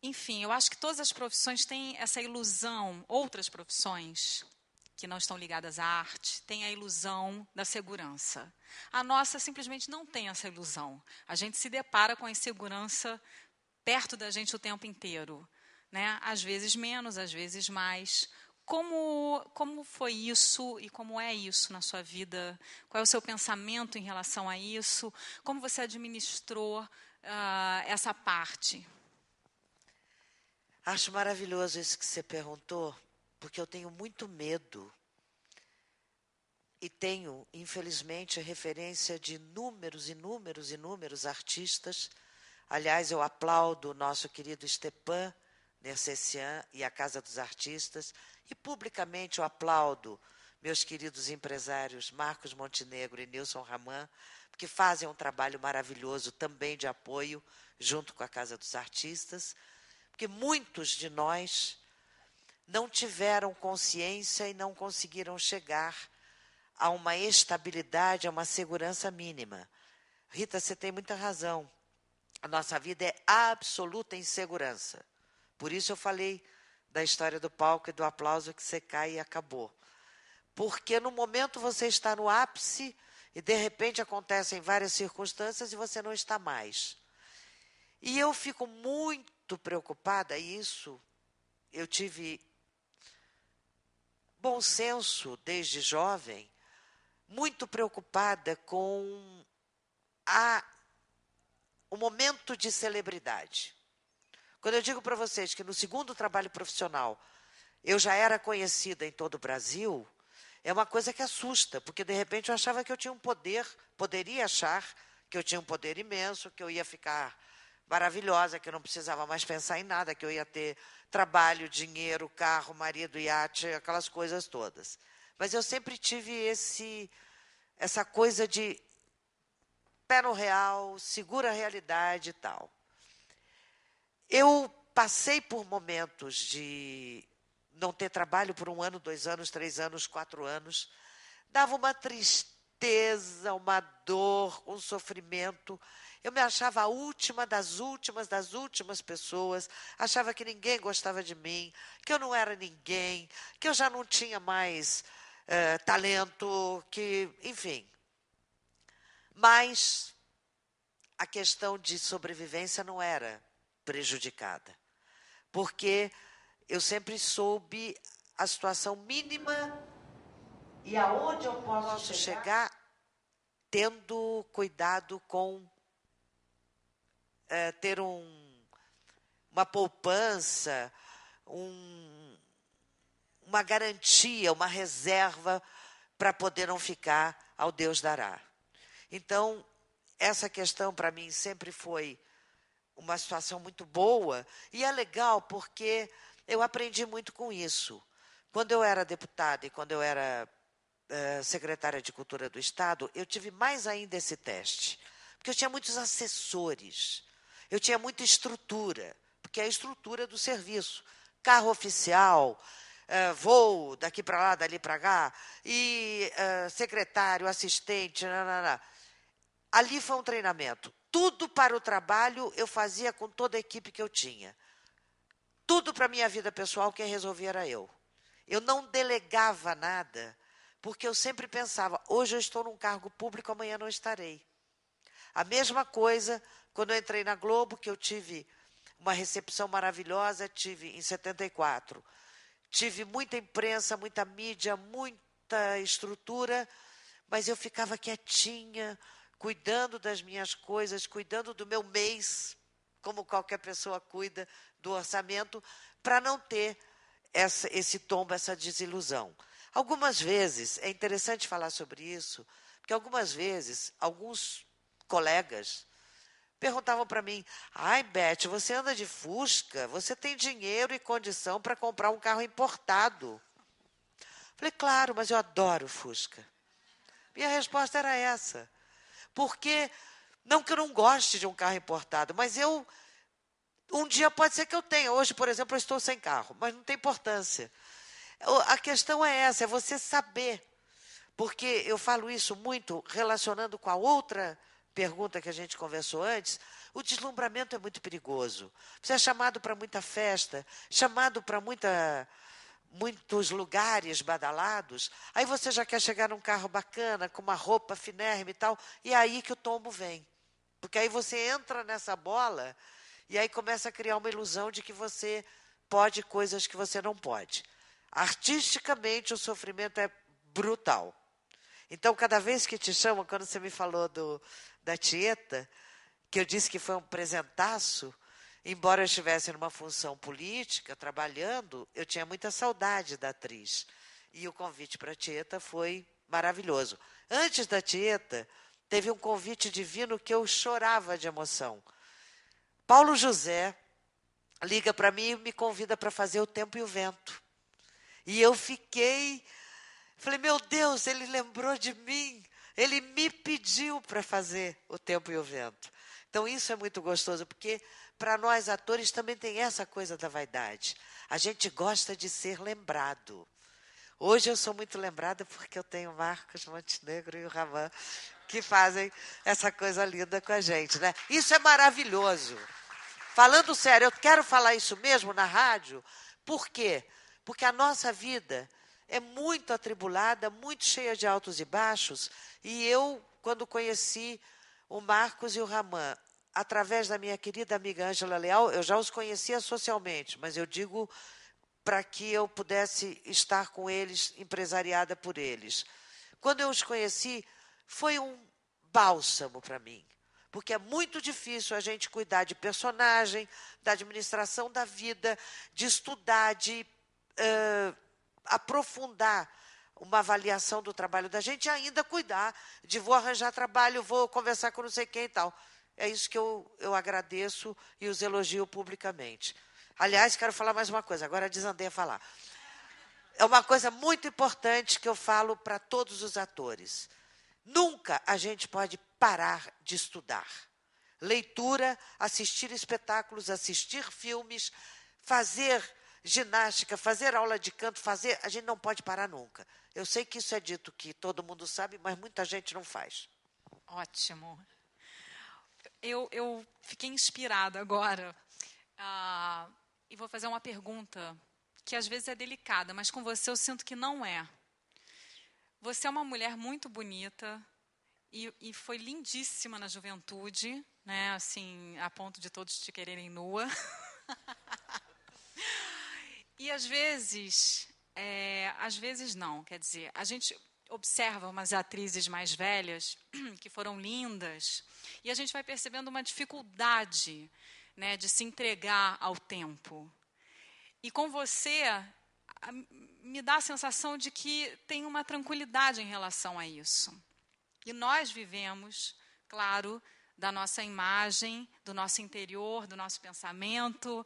Enfim, eu acho que todas as profissões têm essa ilusão, outras profissões que não estão ligadas à arte, têm a ilusão da segurança. A nossa simplesmente não tem essa ilusão. A gente se depara com a insegurança perto da gente o tempo inteiro, né? Às vezes menos, às vezes mais. Como foi isso e como é isso na sua vida? Qual é o seu pensamento em relação a isso? Como você administrou essa parte?
Acho maravilhoso isso que você perguntou, porque eu tenho muito medo e tenho, infelizmente, referência de inúmeros artistas. Aliás, eu aplaudo o nosso querido Stepan Nercessian e a Casa dos Artistas, e publicamente eu aplaudo meus queridos empresários Marcos Montenegro e Nilson Raman, porque fazem um trabalho maravilhoso também de apoio junto com a Casa dos Artistas, porque muitos de nós não tiveram consciência e não conseguiram chegar a uma estabilidade, a uma segurança mínima. Rita, você tem muita razão. A nossa vida é absoluta insegurança. Por isso eu falei da história do palco e do aplauso que você cai e acabou. Porque no momento você está no ápice e de repente acontecem várias circunstâncias e você não está mais. E eu fico muito preocupada, isso eu tive bom senso desde jovem, muito preocupada com o momento de celebridade. Quando eu digo para vocês que no segundo trabalho profissional eu já era conhecida em todo o Brasil, é uma coisa que assusta, porque de repente eu achava que eu tinha um poder, poderia achar que eu tinha um poder imenso, que eu ia ficar maravilhosa, que eu não precisava mais pensar em nada, que eu ia ter trabalho, dinheiro, carro, marido, iate, aquelas coisas todas. Mas eu sempre tive essa coisa de pé no real, segura a realidade e tal. Eu passei por momentos de não ter trabalho por 1 ano, 2 anos, 3 anos, 4 anos. Dava uma tristeza, uma dor, um sofrimento. Eu me achava a última das últimas pessoas. Achava que ninguém gostava de mim, que eu não era ninguém, que eu já não tinha mais talento, que, enfim. Mas a questão de sobrevivência não era prejudicada, porque eu sempre soube a situação mínima e aonde eu posso chegar tendo cuidado com ter uma poupança, uma garantia, uma reserva para poder não ficar ao Deus dará. Então, essa questão para mim sempre foi uma situação muito boa, e é legal porque eu aprendi muito com isso. Quando eu era deputada e quando eu era secretária de Cultura do Estado, eu tive mais ainda esse teste, porque eu tinha muitos assessores, eu tinha muita estrutura, porque é a estrutura do serviço, carro oficial, voo daqui para lá, dali para cá, e secretário, assistente, nanana. Ali foi um treinamento. Tudo para o trabalho eu fazia com toda a equipe que eu tinha. Tudo para a minha vida pessoal, quem resolvia era eu. Eu não delegava nada, porque eu sempre pensava, hoje eu estou num cargo público, amanhã não estarei. A mesma coisa quando eu entrei na Globo, que eu tive uma recepção maravilhosa, tive em 74. Tive muita imprensa, muita mídia, muita estrutura, mas eu ficava quietinha, cuidando das minhas coisas, cuidando do meu mês, como qualquer pessoa cuida do orçamento para não ter esse tombo, essa desilusão. Algumas vezes, é interessante falar sobre isso, porque algumas vezes, alguns colegas perguntavam para mim, ai, Beth, você anda de Fusca, você tem dinheiro e condição para comprar um carro importado. Falei, claro, mas eu adoro Fusca. Minha resposta era essa. Porque, não que eu não goste de um carro importado, mas um dia pode ser que eu tenha. Hoje, por exemplo, eu estou sem carro, mas não tem importância. A questão é essa, é você saber. Porque eu falo isso muito relacionando com a outra pergunta que a gente conversou antes. O deslumbramento é muito perigoso. Você é chamado para muita festa, chamado para muitos lugares badalados, aí você já quer chegar num carro bacana, com uma roupa finérrima e tal, e é aí que o tombo vem. Porque aí você entra nessa bola e aí começa a criar uma ilusão de que você pode coisas que você não pode. Artisticamente, o sofrimento é brutal. Então, cada vez que te chamam, quando você me falou da Tieta, que eu disse que foi um presentaço, embora eu estivesse numa função política, trabalhando, eu tinha muita saudade da atriz. E o convite para a Tieta foi maravilhoso. Antes da Tieta, teve um convite divino que eu chorava de emoção. Paulo José liga para mim e me convida para fazer O Tempo e o Vento. E eu falei, meu Deus, ele lembrou de mim. Ele me pediu para fazer O Tempo e o Vento. Então, isso é muito gostoso, porque para nós atores também tem essa coisa da vaidade. A gente gosta de ser lembrado. Hoje eu sou muito lembrada porque eu tenho o Marcos Montenegro e o Raman, que fazem essa coisa linda com a gente, né? Isso é maravilhoso. Falando sério, eu quero falar isso mesmo na rádio. Por quê? Porque a nossa vida é muito atribulada, muito cheia de altos e baixos. E eu, quando conheci o Marcos e o Raman, através da minha querida amiga Ângela Leal, eu já os conhecia socialmente, mas eu digo para que eu pudesse estar com eles, empresariada por eles. Quando eu os conheci, foi um bálsamo para mim, porque é muito difícil a gente cuidar de personagem, da administração da vida, de estudar, de aprofundar uma avaliação do trabalho da gente e ainda cuidar de vou arranjar trabalho, vou conversar com não sei quem e tal. É isso que eu agradeço e os elogio publicamente. Aliás, quero falar mais uma coisa, agora desandei a falar. É uma coisa muito importante que eu falo para todos os atores. Nunca a gente pode parar de estudar. Leitura, assistir espetáculos, assistir filmes, fazer ginástica, fazer aula de canto, a gente não pode parar nunca. Eu sei que isso é dito que todo mundo sabe, mas muita gente não faz.
Ótimo. Eu fiquei inspirada agora e vou fazer uma pergunta que às vezes é delicada, mas com você eu sinto que não é. Você é uma mulher muito bonita e foi lindíssima na juventude, né? Assim, a ponto de todos te quererem nua. E às vezes não, quer dizer, a gente observa umas atrizes mais velhas que foram lindas e a gente vai percebendo uma dificuldade, né, de se entregar ao tempo. E com você, me dá a sensação de que tem uma tranquilidade em relação a isso. E nós vivemos, claro, da nossa imagem, do nosso interior, do nosso pensamento.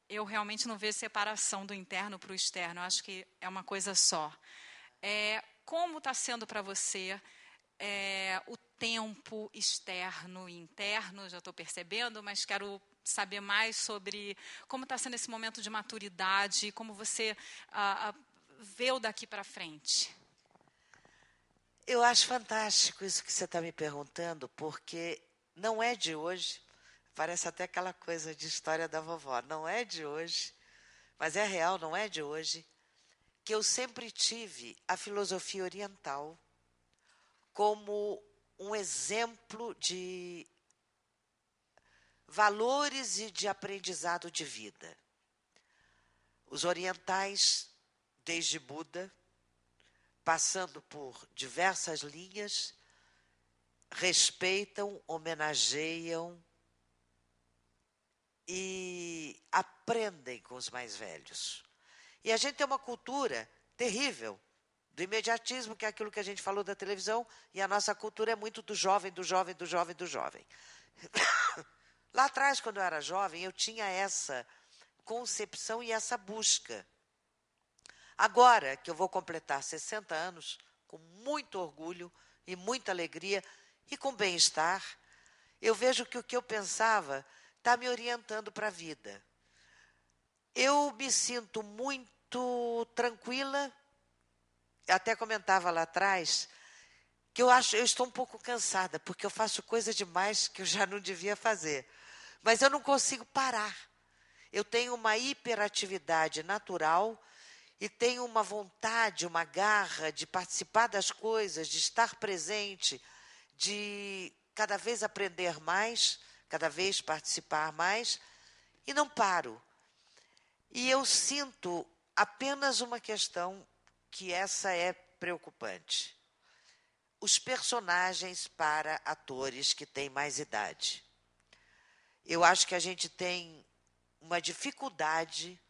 Eu realmente não vejo separação do interno para o externo. Eu acho que é uma coisa só. Como está sendo para você o tempo externo e interno? Já estou percebendo, mas quero saber mais sobre como está sendo esse momento de maturidade, como você vê o daqui para frente.
Eu acho fantástico isso que você está me perguntando, porque não é de hoje, parece até aquela coisa de história da vovó, não é de hoje, mas é real, não é de hoje, que eu sempre tive a filosofia oriental como um exemplo de valores e de aprendizado de vida. Os orientais, desde Buda, passando por diversas linhas, respeitam, homenageiam e aprendem com os mais velhos. E a gente tem uma cultura terrível do imediatismo, que é aquilo que a gente falou da televisão, e a nossa cultura é muito do jovem, do jovem, do jovem, do jovem. Lá atrás, quando eu era jovem, eu tinha essa concepção e essa busca. Agora que eu vou completar 60 anos, com muito orgulho e muita alegria e com bem-estar, eu vejo que o que eu pensava está me orientando para a vida. Eu me sinto muito tranquila, até comentava lá atrás, que eu estou um pouco cansada, porque eu faço coisa demais que eu já não devia fazer. Mas eu não consigo parar. Eu tenho uma hiperatividade natural e tenho uma vontade, uma garra de participar das coisas, de estar presente, de cada vez aprender mais, cada vez participar mais, e não paro. E eu sinto apenas uma questão, que essa é preocupante. Os personagens para atores que têm mais idade. Eu acho que a gente tem uma dificuldade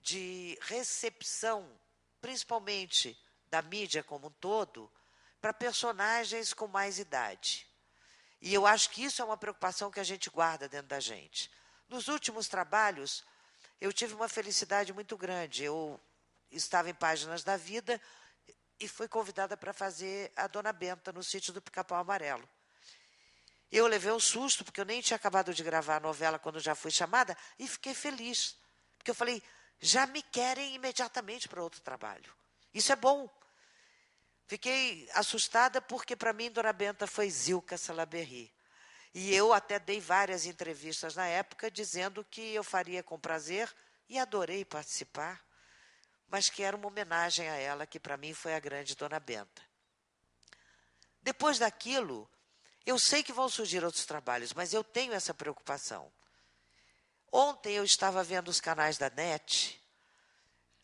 de recepção, principalmente da mídia como um todo, para personagens com mais idade. E eu acho que isso é uma preocupação que a gente guarda dentro da gente. Nos últimos trabalhos, eu tive uma felicidade muito grande. Eu estava em Páginas da Vida e fui convidada para fazer a Dona Benta no Sítio do Pica-Pau Amarelo. Eu levei um susto, porque eu nem tinha acabado de gravar a novela quando já fui chamada, e fiquei feliz. Porque eu falei, já me querem imediatamente para outro trabalho. Isso é bom. Fiquei assustada porque, para mim, Dona Benta foi Zilka Salaberry. E eu até dei várias entrevistas na época dizendo que eu faria com prazer e adorei participar, mas que era uma homenagem a ela, que para mim foi a grande Dona Benta. Depois daquilo, eu sei que vão surgir outros trabalhos, mas eu tenho essa preocupação. Ontem eu estava vendo os canais da NET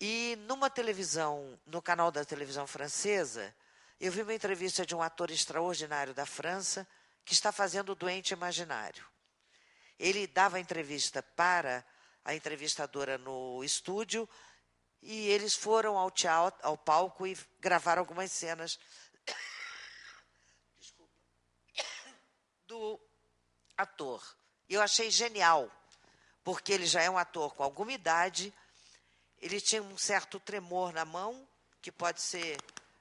e numa televisão, no canal da televisão francesa, eu vi uma entrevista de um ator extraordinário da França que está fazendo o Doente Imaginário. Ele dava a entrevista para a entrevistadora no estúdio e eles foram ao palco e gravaram algumas cenas do ator. Eu achei genial, porque ele já é um ator com alguma idade, ele tinha um certo tremor na mão, que pode ser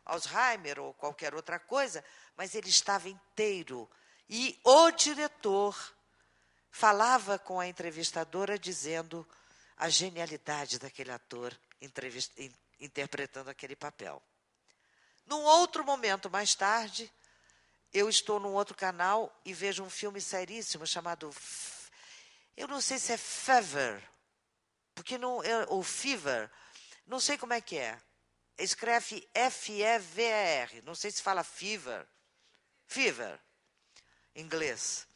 Alzheimer ou qualquer outra coisa, mas ele estava inteiro. E o diretor falava com a entrevistadora dizendo a genialidade daquele ator interpretando aquele papel. Num outro momento, mais tarde, eu estou num outro canal e vejo um filme seríssimo chamado, eu não sei se é Fever, porque não, ou Fever, não sei como é que é. Escreve F-E-V-E-R, não sei se fala Fever, em inglês.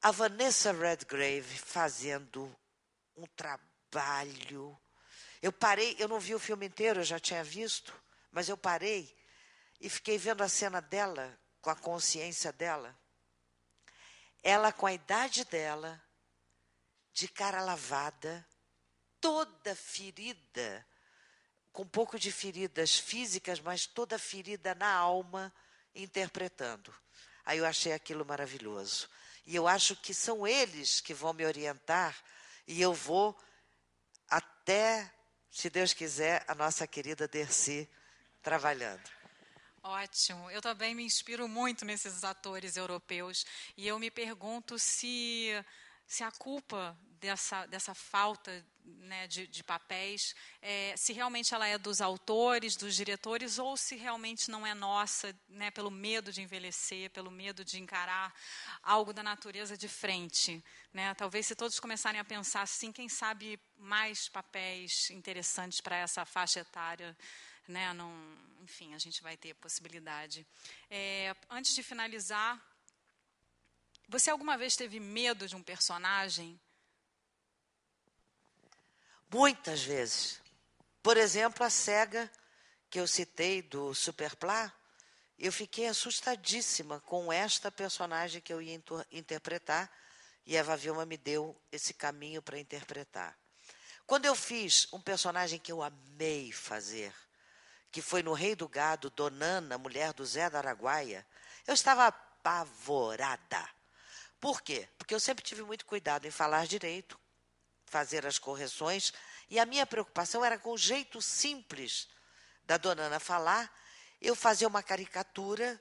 A Vanessa Redgrave fazendo um trabalho. Eu parei, eu não vi o filme inteiro, eu já tinha visto, mas eu parei e fiquei vendo a cena dela, com a consciência dela. Ela, com a idade dela, de cara lavada, toda ferida, com um pouco de feridas físicas, mas toda ferida na alma, interpretando. Aí eu achei aquilo maravilhoso. E eu acho que são eles que vão me orientar e eu vou até, se Deus quiser, a nossa querida Dercy trabalhando.
Ótimo. Eu também me inspiro muito nesses atores europeus e eu me pergunto se a culpa dessa falta, né, de papéis, se realmente ela é dos autores, dos diretores, ou se realmente não é nossa, né, pelo medo de envelhecer, pelo medo de encarar algo da natureza de frente. Né? Talvez se todos começarem a pensar assim, quem sabe mais papéis interessantes para essa faixa etária, né? Não, enfim, a gente vai ter possibilidade. Antes de finalizar, você alguma vez teve medo de um personagem?
Muitas vezes. Por exemplo, a cega que eu citei do Superplá, eu fiquei assustadíssima com esta personagem que eu ia interpretar e Eva Vilma me deu esse caminho para interpretar. Quando eu fiz um personagem que eu amei fazer, que foi no Rei do Gado, Donana, mulher do Zé da Araguaia, eu estava apavorada. Por quê? Porque eu sempre tive muito cuidado em falar direito, fazer as correções, e a minha preocupação era com o jeito simples da Donana falar, eu fazia uma caricatura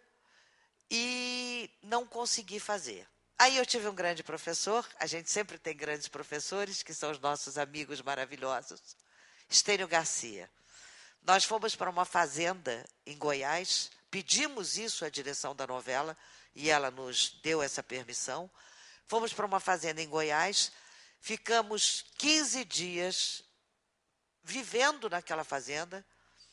e não consegui fazer. Aí eu tive um grande professor, a gente sempre tem grandes professores, que são os nossos amigos maravilhosos, Estênio Garcia. Nós fomos para uma fazenda em Goiás, pedimos isso à direção da novela, e ela nos deu essa permissão. Fomos para uma fazenda em Goiás, ficamos 15 dias vivendo naquela fazenda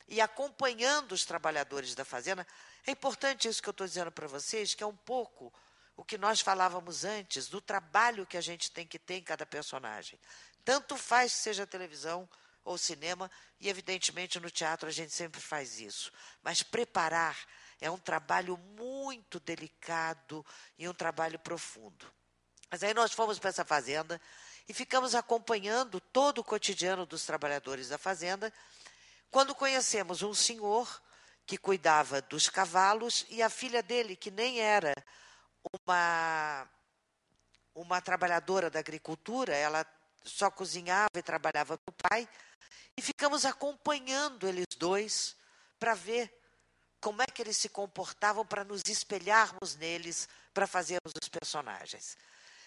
e acompanhando os trabalhadores da fazenda. É importante isso que eu estou dizendo para vocês, que é um pouco o que nós falávamos antes, do trabalho que a gente tem que ter em cada personagem. Tanto faz que seja televisão ou cinema, e evidentemente no teatro a gente sempre faz isso. Mas preparar é um trabalho muito delicado e um trabalho profundo. Mas aí nós fomos para essa fazenda e ficamos acompanhando todo o cotidiano dos trabalhadores da fazenda, quando conhecemos um senhor que cuidava dos cavalos e a filha dele, que nem era uma trabalhadora da agricultura, ela só cozinhava e trabalhava para o pai, e ficamos acompanhando eles dois para ver como é que eles se comportavam, para nos espelharmos neles, para fazermos os personagens.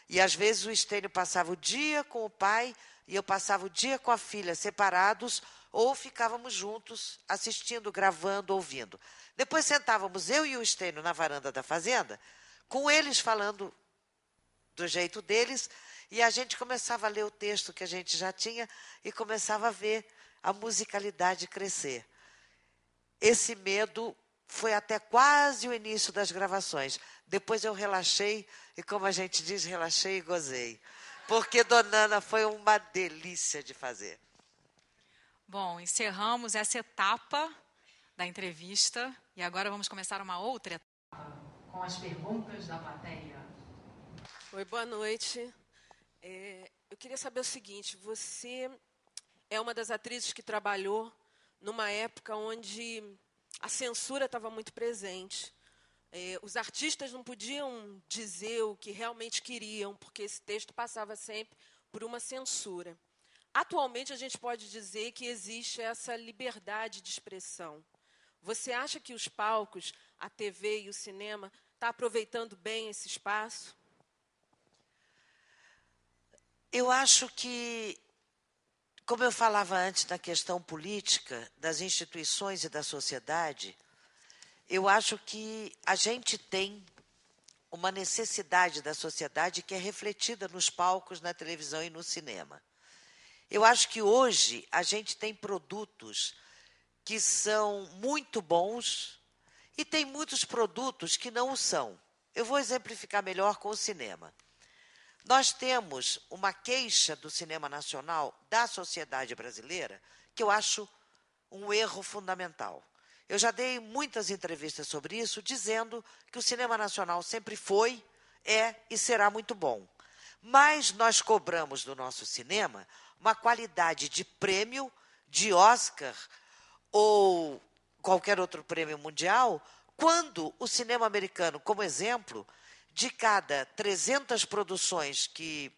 E às vezes o Estênio passava o dia com o pai e eu passava o dia com a filha, separados, ou ficávamos juntos, assistindo, gravando, ouvindo. Depois sentávamos eu e o Estênio na varanda da fazenda, com eles falando do jeito deles, e a gente começava a ler o texto que a gente já tinha e começava a ver a musicalidade crescer. Esse medo foi até quase o início das gravações. Depois eu relaxei, e como a gente diz, relaxei e gozei. Porque Donana foi uma delícia de fazer.
Bom, encerramos essa etapa da entrevista e agora vamos começar uma outra etapa com as perguntas da plateia.
Oi, boa noite. Eu queria saber o seguinte, você é uma das atrizes que trabalhou numa época onde a censura estava muito presente. Os artistas não podiam dizer o que realmente queriam, porque esse texto passava sempre por uma censura. Atualmente, a gente pode dizer que existe essa liberdade de expressão. Você acha que os palcos, a TV e o cinema, estão aproveitando bem esse espaço?
Eu acho que, como eu falava antes da questão política, das instituições e da sociedade, eu acho que a gente tem uma necessidade da sociedade que é refletida nos palcos, na televisão e no cinema. Eu acho que hoje a gente tem produtos que são muito bons e tem muitos produtos que não o são. Eu vou exemplificar melhor com o cinema. Nós temos uma queixa do cinema nacional, da sociedade brasileira, que eu acho um erro fundamental. Eu já dei muitas entrevistas sobre isso, dizendo que o cinema nacional sempre foi, é e será muito bom. Mas nós cobramos do nosso cinema uma qualidade de prêmio, de Oscar ou qualquer outro prêmio mundial, quando o cinema americano, como exemplo, de cada 300 produções que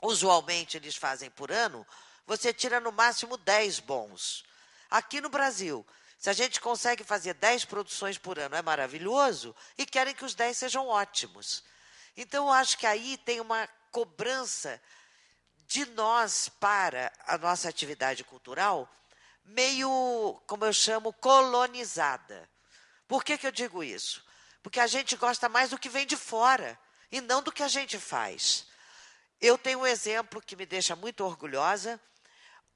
usualmente eles fazem por ano, você tira no máximo 10 bons. Aqui no Brasil, se a gente consegue fazer 10 produções por ano, é maravilhoso, e querem que os 10 sejam ótimos. Então, eu acho que aí tem uma cobrança de nós para a nossa atividade cultural meio, como eu chamo, colonizada. Por que eu digo isso? Porque a gente gosta mais do que vem de fora e não do que a gente faz. Eu tenho um exemplo que me deixa muito orgulhosa,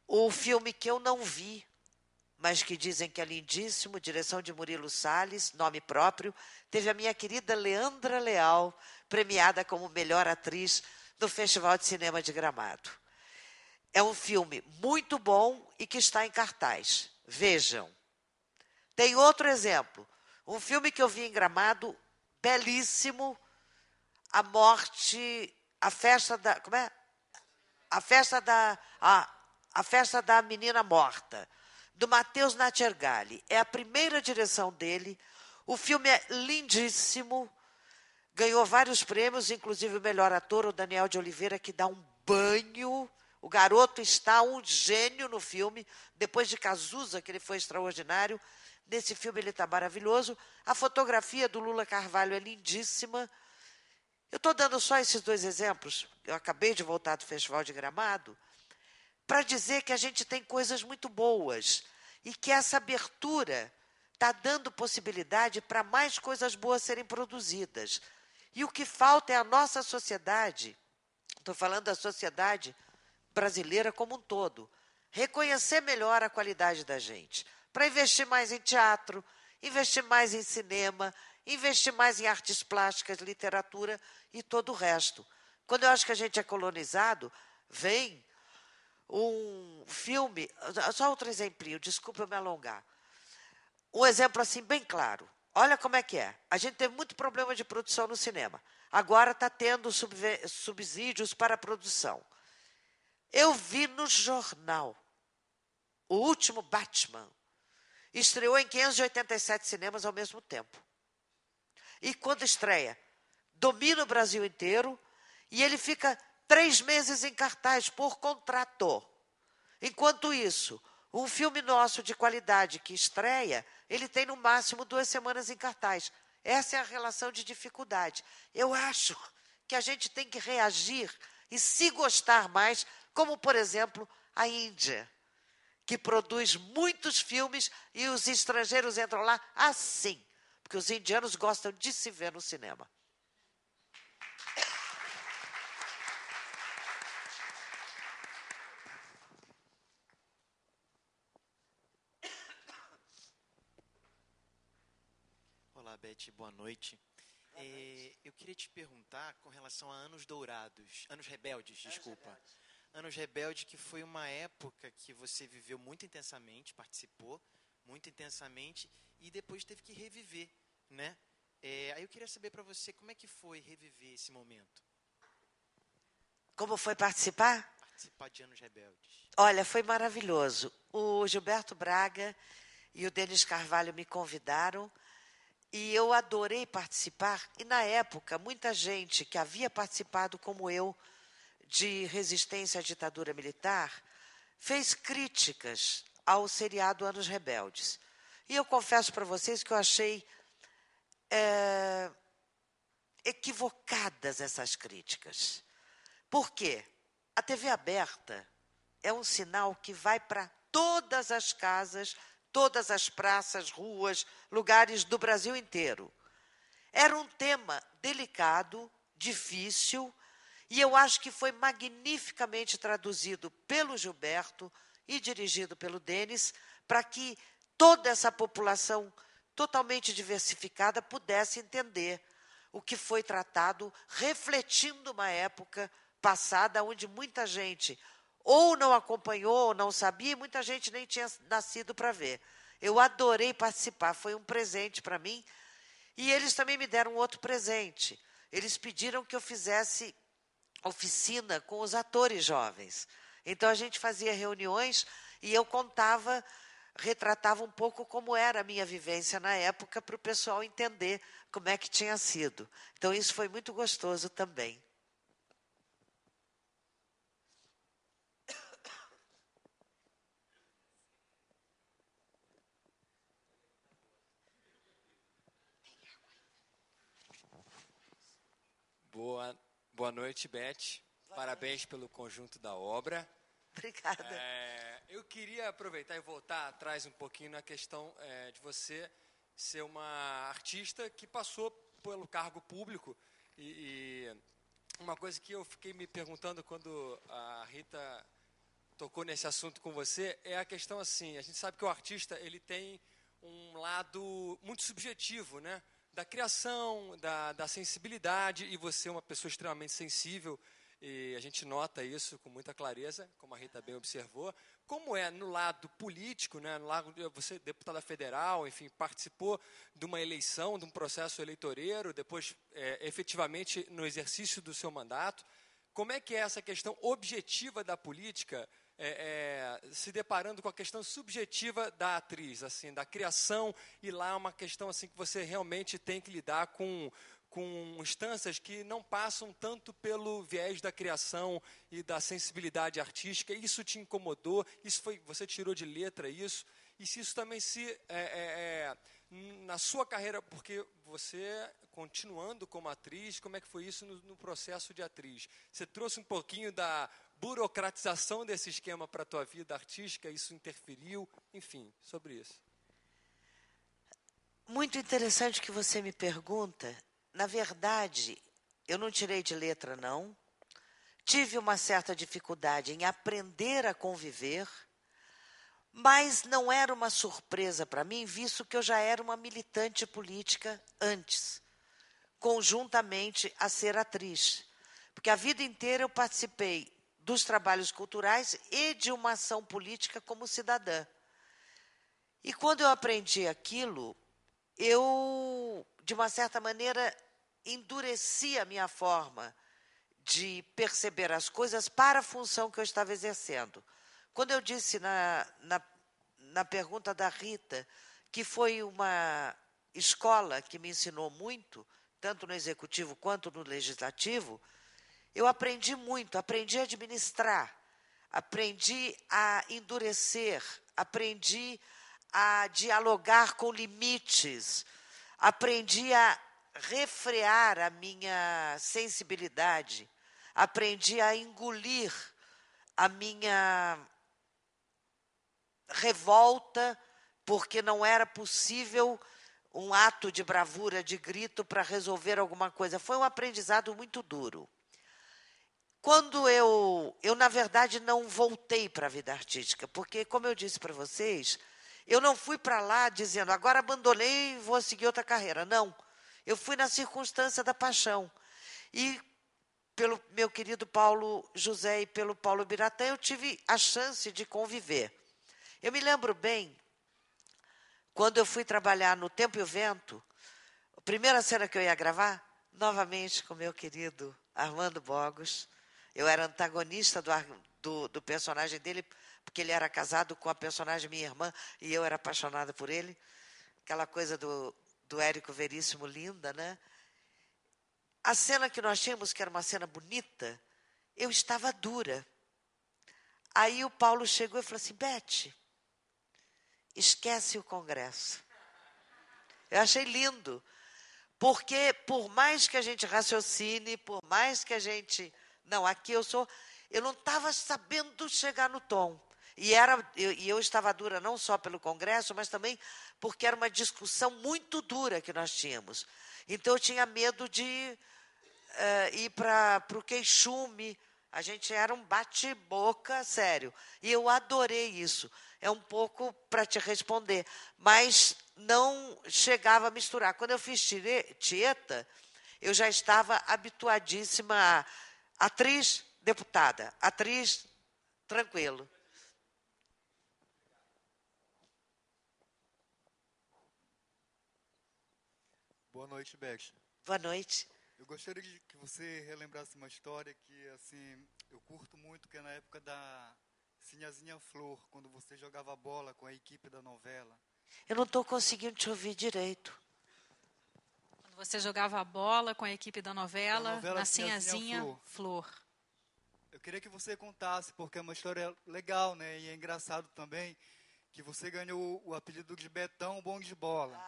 o filme que eu não vi, mas que dizem que é lindíssimo, direção de Murilo Salles, nome próprio, teve a minha querida Leandra Leal, premiada como melhor atriz no Festival de Cinema de Gramado. É um filme muito bom e que está em cartaz. Vejam. Tem outro exemplo. Um filme que eu vi em Gramado, belíssimo, A Morte A festa da... Como é? A festa da menina morta, do Matheus Nattergalli. É a primeira direção dele. O filme é lindíssimo. Ganhou vários prêmios, inclusive o melhor ator, o Daniel de Oliveira, que dá um banho. O garoto está um gênio no filme. Depois de Cazuza, que ele foi extraordinário, nesse filme ele está maravilhoso. A fotografia do Lula Carvalho é lindíssima. Eu estou dando só esses 2 exemplos. Eu acabei de voltar do Festival de Gramado, para dizer que a gente tem coisas muito boas e que essa abertura está dando possibilidade para mais coisas boas serem produzidas. E o que falta é a nossa sociedade, estou falando da sociedade brasileira como um todo, reconhecer melhor a qualidade da gente, para investir mais em teatro, investir mais em cinema, investir mais em artes plásticas, literatura e todo o resto. Quando eu acho que a gente é colonizado, vem um filme, só outro exemplinho, desculpa eu me alongar. Um exemplo assim bem claro. Olha como é que é. A gente teve muito problema de produção no cinema. Agora está tendo subsídios para a produção. Eu vi no jornal o último Batman. Estreou em 587 cinemas ao mesmo tempo. E quando estreia, domina o Brasil inteiro e ele fica 3 meses em cartaz por contrato. Enquanto isso, um filme nosso de qualidade que estreia, ele tem no máximo 2 semanas em cartaz. Essa é a relação de dificuldade. Eu acho que a gente tem que reagir e se gostar mais, como, por exemplo, a Índia, que produz muitos filmes e os estrangeiros entram lá assim, porque os indianos gostam de se ver no cinema.
Olá, Beth, boa noite. Eu queria te perguntar com relação a Anos Dourados, Anos Rebeldes, desculpa. Anos Rebeldes, que foi uma época que você viveu muito intensamente, participou muito intensamente e depois teve que reviver, né? Aí eu queria saber para você como é que foi reviver esse momento.
Como foi participar?
Participar de Anos Rebeldes.
Olha, foi maravilhoso. O Gilberto Braga e o Denis Carvalho me convidaram e eu adorei participar. E, na época, muita gente que havia participado, como eu, de resistência à ditadura militar, fez críticas ao seriado Anos Rebeldes. E eu confesso para vocês que eu achei equivocadas essas críticas. Por quê? A TV aberta é um sinal que vai para todas as casas, todas as praças, ruas, lugares do Brasil inteiro. Era um tema delicado, difícil, e eu acho que foi magnificamente traduzido pelo Gilberto e dirigido pelo Denis, para que toda essa população totalmente diversificada pudesse entender o que foi tratado, refletindo uma época passada onde muita gente ou não acompanhou, ou não sabia, e muita gente nem tinha nascido para ver. Eu adorei participar, foi um presente para mim. E eles também me deram outro presente. Eles pediram que eu fizesse oficina com os atores jovens. Então, a gente fazia reuniões e eu contava, retratava um pouco como era a minha vivência na época, para o pessoal entender como é que tinha sido. Então, isso foi muito gostoso também.
Boa noite, Beth. Parabéns pelo conjunto da obra.
Obrigada.
Eu queria aproveitar e voltar atrás um pouquinho na questão de você ser uma artista que passou pelo cargo público. E uma coisa que eu fiquei me perguntando quando a Rita tocou nesse assunto com você é a questão assim, a gente sabe que o artista ele tem um lado muito subjetivo, né? Da criação, da sensibilidade, e você é uma pessoa extremamente sensível, e a gente nota isso com muita clareza, como a Rita bem observou. Como é no lado político, né, no lado, você, deputada federal, enfim, participou de uma eleição, de um processo eleitoreiro, depois, efetivamente, no exercício do seu mandato. como é que é essa questão objetiva da política se deparando com a questão subjetiva da atriz, assim, da criação, e lá é uma questão assim que você realmente tem que lidar com instâncias que não passam tanto pelo viés da criação e da sensibilidade artística. Isso te incomodou? Você tirou de letra isso? E se isso também na sua carreira, porque você, continuando como atriz, como é que foi isso no processo de atriz? Você trouxe um pouquinho da burocratização desse esquema para a tua vida artística, isso interferiu? Enfim, sobre isso.
Muito interessante que você me pergunta. Na verdade, eu não tirei de letra, não. Tive uma certa dificuldade em aprender a conviver, mas não era uma surpresa para mim, visto que eu já era uma militante política antes, conjuntamente a ser atriz. Porque a vida inteira eu participei dos trabalhos culturais e de uma ação política como cidadã. E quando eu aprendi aquilo, eu, de uma certa maneira, endureci a minha forma de perceber as coisas para a função que eu estava exercendo. Quando eu disse na pergunta da Rita que foi uma escola que me ensinou muito, tanto no executivo quanto no legislativo, eu aprendi muito, aprendi a administrar, aprendi a endurecer, aprendi a dialogar com limites, aprendi a refrear a minha sensibilidade, aprendi a engolir a minha revolta, porque não era possível um ato de bravura, de grito para resolver alguma coisa. Foi um aprendizado muito duro. Quando eu na verdade, não voltei para a vida artística, porque, como eu disse para vocês, eu não fui para lá dizendo, agora abandonei e vou seguir outra carreira. Não, eu fui na circunstância da paixão. E, pelo meu querido Paulo José e pelo Paulo Biratã, eu tive a chance de conviver. Eu me lembro bem, quando eu fui trabalhar no Tempo e o Vento, a primeira cena que eu ia gravar, novamente com meu querido Armando Bogos. Eu era antagonista do personagem dele, porque ele era casado com a personagem minha irmã, e eu era apaixonada por ele. Aquela coisa do Érico Veríssimo, linda, né? A cena que nós tínhamos, que era uma cena bonita, eu estava dura. Aí o Paulo chegou e falou assim, Beth, esquece o Congresso. Eu achei lindo, porque por mais que a gente raciocine, por mais que a gente... Não, aqui eu não estava sabendo chegar no tom. E eu estava dura não só pelo Congresso, mas também porque era uma discussão muito dura que nós tínhamos. Então, eu tinha medo de ir para o queixume. A gente era um bate-boca sério. E eu adorei isso. É um pouco para te responder. Mas não chegava a misturar. Quando eu fiz Tieta, eu já estava habituadíssima a atriz, deputada. Atriz, tranquilo.
Boa noite, Beth.
Boa noite.
Eu gostaria de que você relembrasse uma história que, assim, eu curto muito, que é na época da Sinhazinha Flor, quando você jogava bola com a equipe da novela.
Eu não estou conseguindo te ouvir direito.
Quando você jogava a bola com a equipe da novela na Sinhazinha Flor.
Eu queria que você contasse, porque é uma história legal, né? E é engraçado também que você ganhou o apelido de Betão Bom de Bola.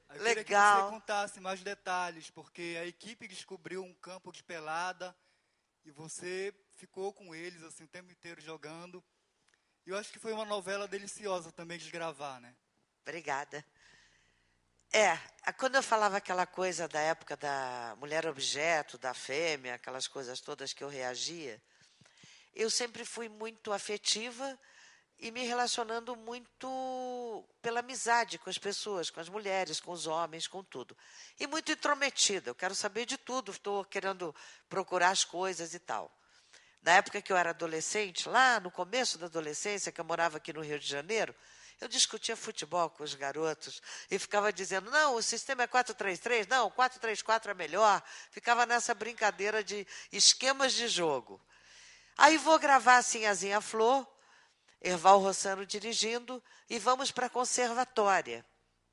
Eu queria que você contasse mais detalhes, porque a equipe descobriu um campo de pelada e você ficou com eles assim, o tempo inteiro jogando. E eu acho que foi uma novela deliciosa também de gravar, né?
Obrigada. Quando eu falava aquela coisa da época da mulher objeto, da fêmea, aquelas coisas todas que eu reagia, eu sempre fui muito afetiva e me relacionando muito pela amizade com as pessoas, com as mulheres, com os homens, com tudo. E muito intrometida, eu quero saber de tudo, estou querendo procurar as coisas e tal. Na época que eu era adolescente, lá no começo da adolescência, que eu morava aqui no Rio de Janeiro, Eu discutia futebol com os garotos e ficava dizendo, não, o sistema é 4-3-3, não, 4-3-4 é melhor. Ficava nessa brincadeira de esquemas de jogo. Aí vou gravar Sinhazinha Flor, Erval Rossano dirigindo, e vamos para a Conservatória,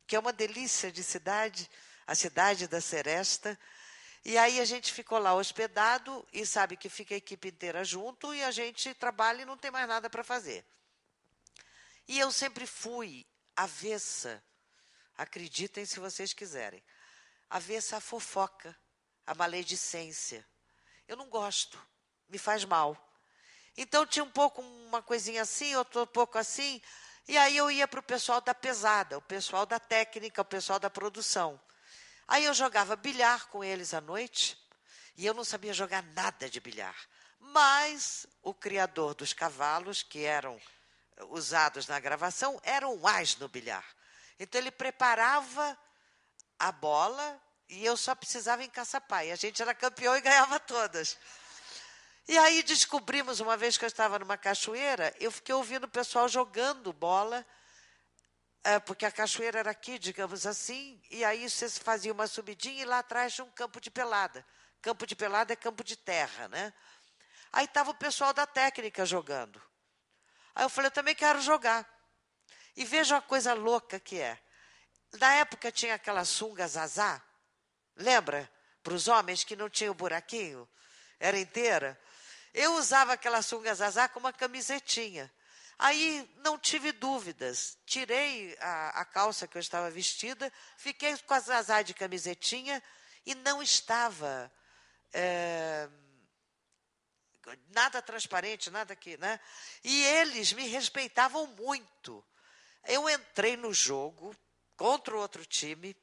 que é uma delícia de cidade, a cidade da Seresta. E aí a gente ficou lá hospedado e sabe que fica a equipe inteira junto e a gente trabalha e não tem mais nada para fazer. E eu sempre fui avessa, acreditem se vocês quiserem, avessa à fofoca, à maledicência. Eu não gosto, me faz mal. Então tinha um pouco uma coisinha assim, outro pouco assim, e aí eu ia para o pessoal da pesada, o pessoal da técnica, o pessoal da produção. Aí eu jogava bilhar com eles à noite, e eu não sabia jogar nada de bilhar. Mas o criador dos cavalos, que eram usados na gravação, era um as no bilhar. Então ele preparava a bola e eu só precisava encaçapar. E a gente era campeão e ganhava todas. E aí descobrimos, uma vez que eu estava numa cachoeira, eu fiquei ouvindo o pessoal jogando bola, porque a cachoeira era aqui, digamos assim, e aí você fazia uma subidinha e lá atrás tinha um campo de pelada. Campo de pelada é campo de terra, né? Aí estava o pessoal da técnica jogando. Aí eu falei, eu também quero jogar. E veja a coisa louca que é. Na época tinha aquela sunga zazá, lembra? Para os homens que não tinha o buraquinho, era inteira. Eu usava aquela sunga zazá com uma camisetinha. Aí não tive dúvidas, tirei a calça que eu estava vestida, fiquei com a zazá de camisetinha e não estava nada transparente, nada aqui, né? E eles me respeitavam muito. Eu entrei no jogo contra o outro time,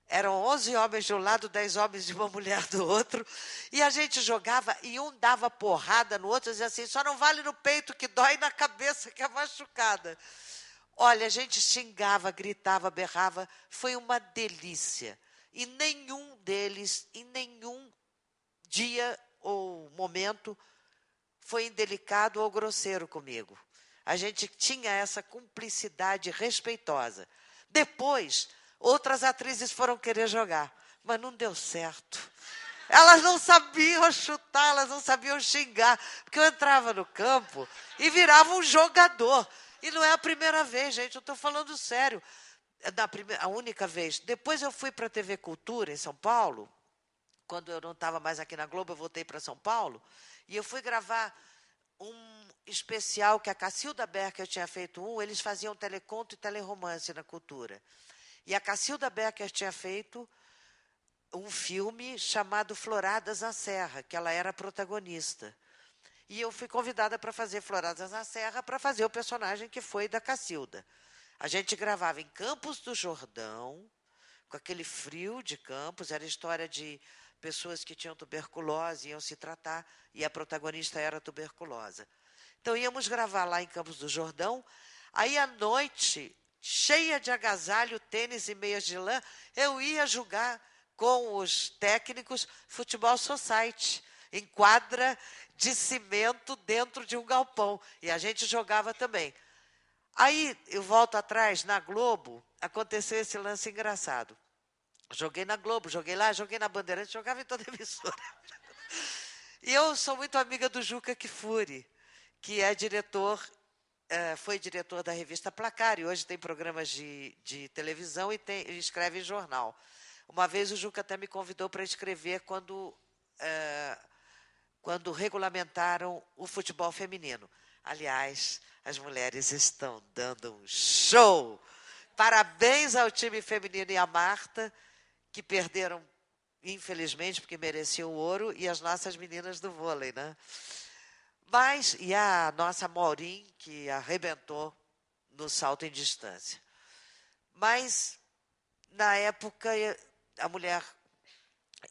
eram 11 homens de um lado, 10 homens de uma mulher do outro, e a gente jogava e um dava porrada no outro, dizia assim, só não vale no peito que dói na cabeça que é machucada. Olha, a gente xingava, gritava, berrava, foi uma delícia. E nenhum deles, em nenhum dia ou momento, foi indelicado ou grosseiro comigo. A gente tinha essa cumplicidade respeitosa. Depois, outras atrizes foram querer jogar, mas não deu certo. Elas não sabiam chutar, elas não sabiam xingar, porque eu entrava no campo e virava um jogador. E não é a primeira vez, gente, eu estou falando sério. A única vez. Depois eu fui para a TV Cultura, em São Paulo. Quando eu não estava mais aqui na Globo, eu voltei para São Paulo. E eu fui gravar um especial que a Cacilda Becker tinha feito eles faziam teleconto e teleromance na Cultura. E a Cacilda Becker tinha feito um filme chamado Floradas na Serra, que ela era protagonista. E eu fui convidada para fazer Floradas na Serra, para fazer o personagem que foi da Cacilda. A gente gravava em Campos do Jordão, com aquele frio de Campos, era história de pessoas que tinham tuberculose, iam se tratar, e a protagonista era tuberculosa. Então, íamos gravar lá em Campos do Jordão, aí à noite, cheia de agasalho, tênis e meias de lã, eu ia jogar com os técnicos futebol society, em quadra de cimento dentro de um galpão. E a gente jogava também. Aí, eu volto atrás, na Globo, aconteceu esse lance engraçado. Joguei na Globo, joguei lá, joguei na Bandeirantes, jogava em toda emissora. E eu sou muito amiga do Juca Kfouri, que é foi diretor da revista Placar, e hoje tem programas de televisão e escreve em jornal. Uma vez o Juca até me convidou para escrever quando regulamentaram o futebol feminino. Aliás, as mulheres estão dando um show. Parabéns ao time feminino e à Marta, que perderam, infelizmente, porque mereciam o ouro, e as nossas meninas do vôlei, né? E a nossa Maureen, que arrebentou no salto em distância. Mas, na época,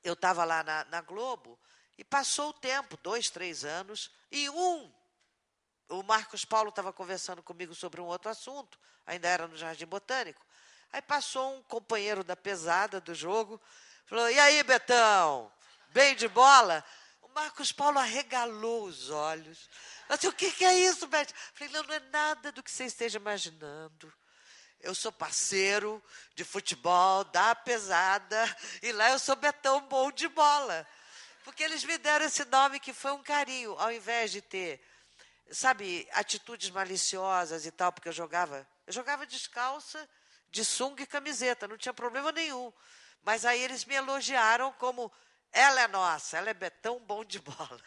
eu estava lá na Globo, e passou o tempo, 2, 3 anos, e o Marcos Paulo estava conversando comigo sobre um outro assunto, ainda era no Jardim Botânico. Aí passou um companheiro da pesada do jogo, falou, e aí, Betão, bem de bola? O Marcos Paulo arregalou os olhos. Eu disse, o que é isso, Beth? Falei, não, não é nada do que você esteja imaginando. Eu sou parceiro de futebol, da pesada, e lá eu sou Betão bom de bola. Porque eles me deram esse nome que foi um carinho, ao invés de ter, sabe, atitudes maliciosas e tal, porque eu jogava descalça, de sunga e camiseta, não tinha problema nenhum. Mas aí eles me elogiaram como, ela é nossa, ela é Betão bom de bola.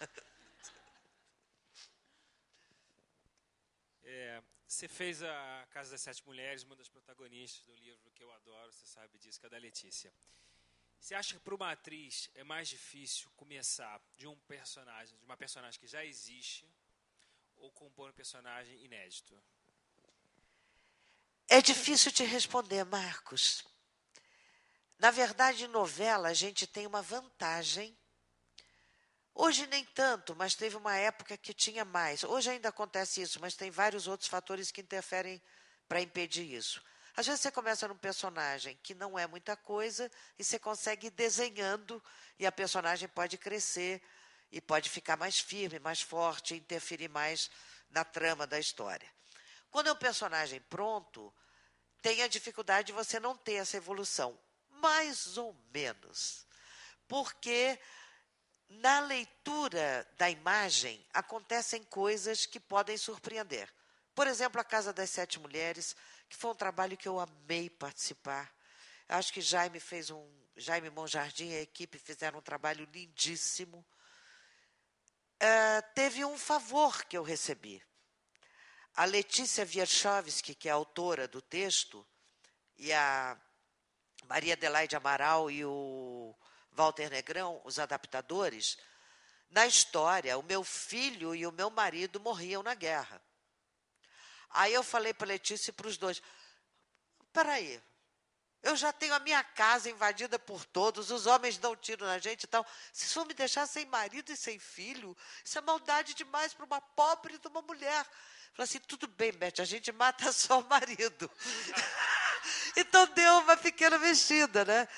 Você fez a Casa das Sete Mulheres, uma das protagonistas do livro que eu adoro, você sabe disso, que é da Letícia. Você acha que para uma atriz é mais difícil começar de uma personagem que já existe, ou compor um personagem inédito?
É difícil te responder, Marcos. Na verdade, em novela, a gente tem uma vantagem. Hoje nem tanto, mas teve uma época que tinha mais. Hoje ainda acontece isso, mas tem vários outros fatores que interferem para impedir isso. Às vezes você começa num personagem que não é muita coisa e você consegue ir desenhando e a personagem pode crescer e pode ficar mais firme, mais forte, interferir mais na trama da história. Quando é um personagem pronto, tem a dificuldade de você não ter essa evolução. Mais ou menos. Porque na leitura da imagem acontecem coisas que podem surpreender. Por exemplo, a Casa das Sete Mulheres, que foi um trabalho que eu amei participar. Acho que Jaime Monjardim e a equipe fizeram um trabalho lindíssimo. Teve um favor que eu recebi. A Letícia Wierchowski, que é a autora do texto, e a Maria Adelaide Amaral e o Walter Negrão, os adaptadores, na história, o meu filho e o meu marido morriam na guerra. Aí eu falei para a Letícia e para os dois, peraí, eu já tenho a minha casa invadida por todos, os homens dão tiro na gente e tal. Vocês vão me deixar sem marido e sem filho? Isso é maldade demais para uma pobre de uma mulher. Falei assim, tudo bem, Beth, a gente mata só o marido. Então deu uma pequena mexida, né?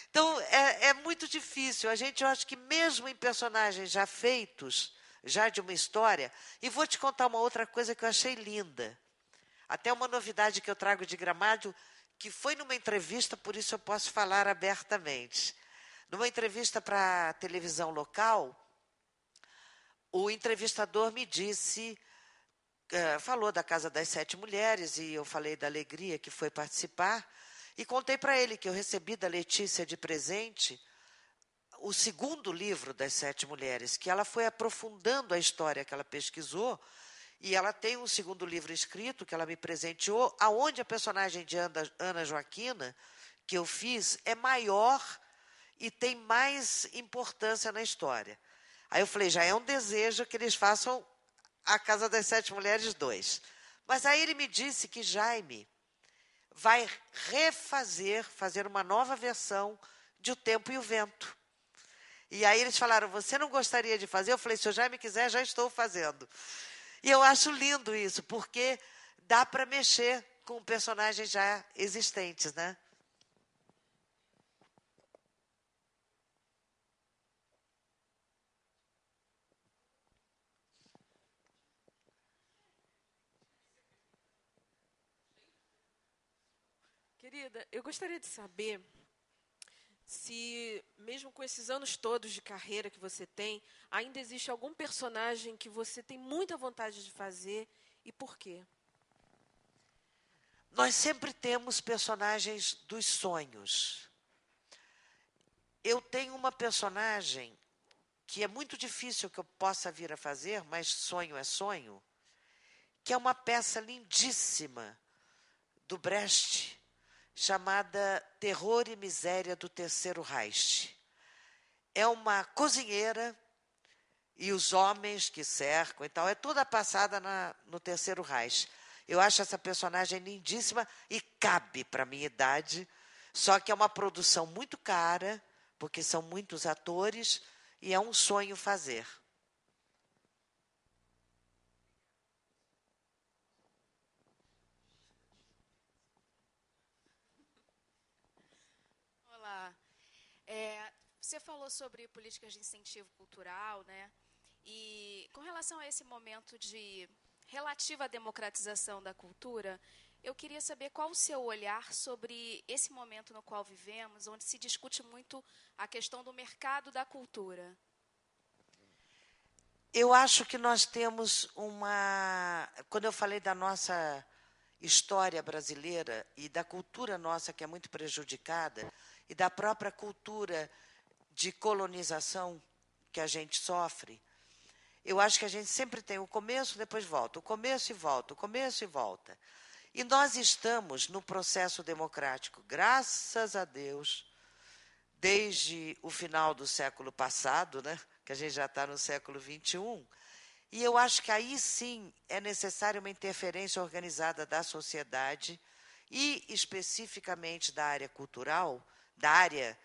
Então é muito difícil. Eu acho que mesmo em personagens já feitos, já de uma história, e vou te contar uma outra coisa que eu achei linda. Até uma novidade que eu trago de Gramado, que foi numa entrevista, por isso eu posso falar abertamente. Numa entrevista para a televisão local, o entrevistador me disse, falou da Casa das Sete Mulheres, e eu falei da alegria que foi participar, e contei para ele que eu recebi da Letícia de presente o segundo livro das Sete Mulheres, que ela foi aprofundando a história que ela pesquisou, e ela tem um segundo livro escrito que ela me presenteou, aonde a personagem de Ana Joaquina, que eu fiz, é maior e tem mais importância na história. Aí eu falei, já é um desejo que eles façam a Casa das Sete Mulheres 2. Mas aí ele me disse que Jaime vai fazer uma nova versão de O Tempo e o Vento. E aí eles falaram, você não gostaria de fazer? Eu falei, se o Jaime quiser, já estou fazendo. E eu acho lindo isso, porque dá para mexer com personagens já existentes, né?
Querida, eu gostaria de saber se, mesmo com esses anos todos de carreira que você tem, ainda existe algum personagem que você tem muita vontade de fazer e por quê?
Nós sempre temos personagens dos sonhos. Eu tenho uma personagem que é muito difícil que eu possa vir a fazer, mas sonho é sonho, que é uma peça lindíssima do Brecht, chamada Terror e Miséria do Terceiro Reich. É uma cozinheira e os homens que cercam e tal, é toda passada no Terceiro Reich. Eu acho essa personagem lindíssima e cabe para a minha idade, só que é uma produção muito cara, porque são muitos atores, e é um sonho fazer.
Olá. Você falou sobre políticas de incentivo cultural, né? E com relação a esse momento de relativa democratização da cultura, eu queria saber qual o seu olhar sobre esse momento no qual vivemos, onde se discute muito a questão do mercado da cultura.
Eu acho que nós temos uma... Quando eu falei da nossa história brasileira e da cultura nossa, que é muito prejudicada, e da própria cultura de colonização que a gente sofre, eu acho que a gente sempre tem o começo, depois volta, o começo e volta, o começo e volta. E nós estamos no processo democrático, graças a Deus, desde o final do século passado, né, que a gente já está no século XXI, e eu acho que aí sim é necessária uma interferência organizada da sociedade e especificamente da área cultural, da área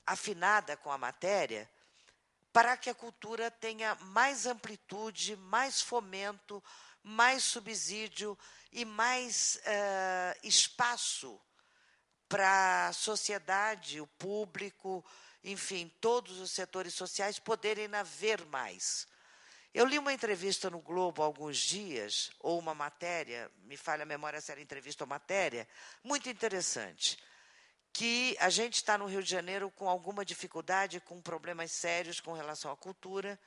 afinada com a matéria, para que a cultura tenha mais amplitude, mais fomento, mais subsídio e mais espaço para a sociedade, o público, enfim, todos os setores sociais poderem ver mais. Eu li uma entrevista no Globo há alguns dias, ou uma matéria, me falha a memória se era entrevista ou matéria, muito interessante, que a gente está no Rio de Janeiro com alguma dificuldade, com problemas sérios com relação à cultura,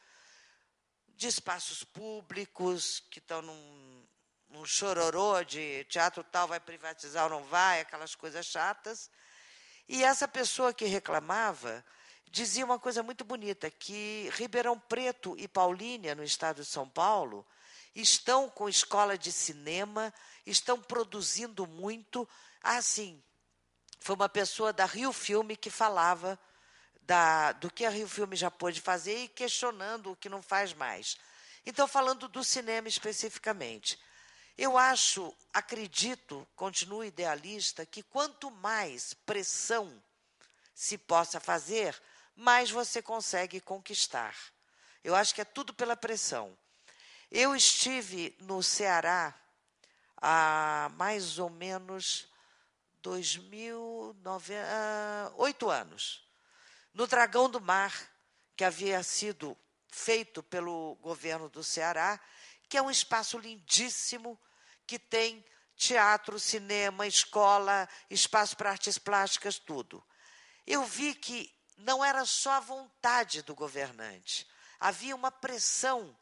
de espaços públicos que estão num chororô de teatro tal vai privatizar ou não vai, aquelas coisas chatas. E essa pessoa que reclamava dizia uma coisa muito bonita, que Ribeirão Preto e Paulínia, no estado de São Paulo, estão com escola de cinema, estão produzindo muito. Assim, foi uma pessoa da Rio Filme que falava do que a Rio Filme já pôde fazer e questionando o que não faz mais. Então, falando do cinema especificamente, eu acredito, continuo idealista, que quanto mais pressão se possa fazer, mais você consegue conquistar. Eu acho que é tudo pela pressão. Eu estive no Ceará há mais ou menos 8 anos, no Dragão do Mar, que havia sido feito pelo governo do Ceará, que é um espaço lindíssimo, que tem teatro, cinema, escola, espaço para artes plásticas, tudo. Eu vi que não era só a vontade do governante, havia uma pressão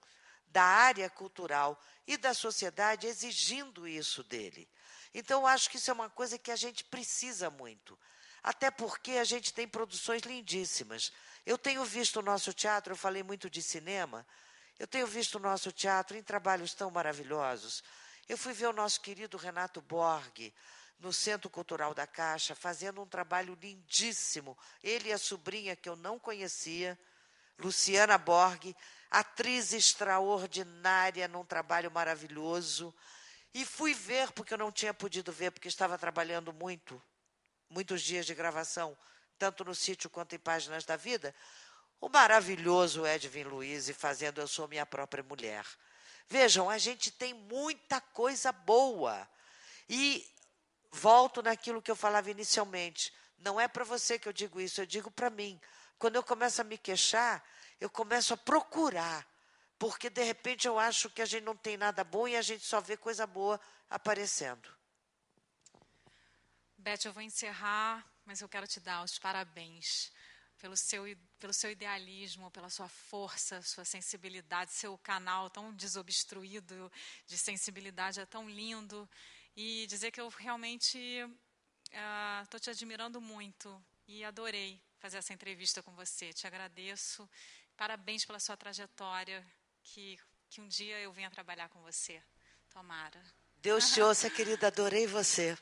da área cultural e da sociedade exigindo isso dele. Então, eu acho que isso é uma coisa que a gente precisa muito, até porque a gente tem produções lindíssimas. Eu tenho visto o nosso teatro, eu falei muito de cinema, eu tenho visto o nosso teatro em trabalhos tão maravilhosos. Eu fui ver o nosso querido Renato Borg, no Centro Cultural da Caixa, fazendo um trabalho lindíssimo. Ele e a sobrinha, que eu não conhecia, Luciana Borg, atriz extraordinária, num trabalho maravilhoso. E fui ver, porque eu não tinha podido ver, porque estava trabalhando muitos dias de gravação, tanto no sítio quanto em Páginas da Vida, o maravilhoso Edwin Luiz fazendo Eu Sou Minha Própria Mulher. Vejam, a gente tem muita coisa boa. E volto naquilo que eu falava inicialmente. Não é para você que eu digo isso, eu digo para mim. Quando eu começo a me queixar, eu começo a procurar. Porque, de repente, eu acho que a gente não tem nada bom e a gente só vê coisa boa aparecendo.
Beth, eu vou encerrar, mas eu quero te dar os parabéns pelo seu idealismo, pela sua força, sua sensibilidade, seu canal tão desobstruído de sensibilidade é tão lindo. E dizer que eu realmente estou te admirando muito e adorei fazer essa entrevista com você. Te agradeço. Parabéns pela sua trajetória, que um dia eu venha trabalhar com você. Tomara.
Deus te ouça, querida. Adorei você.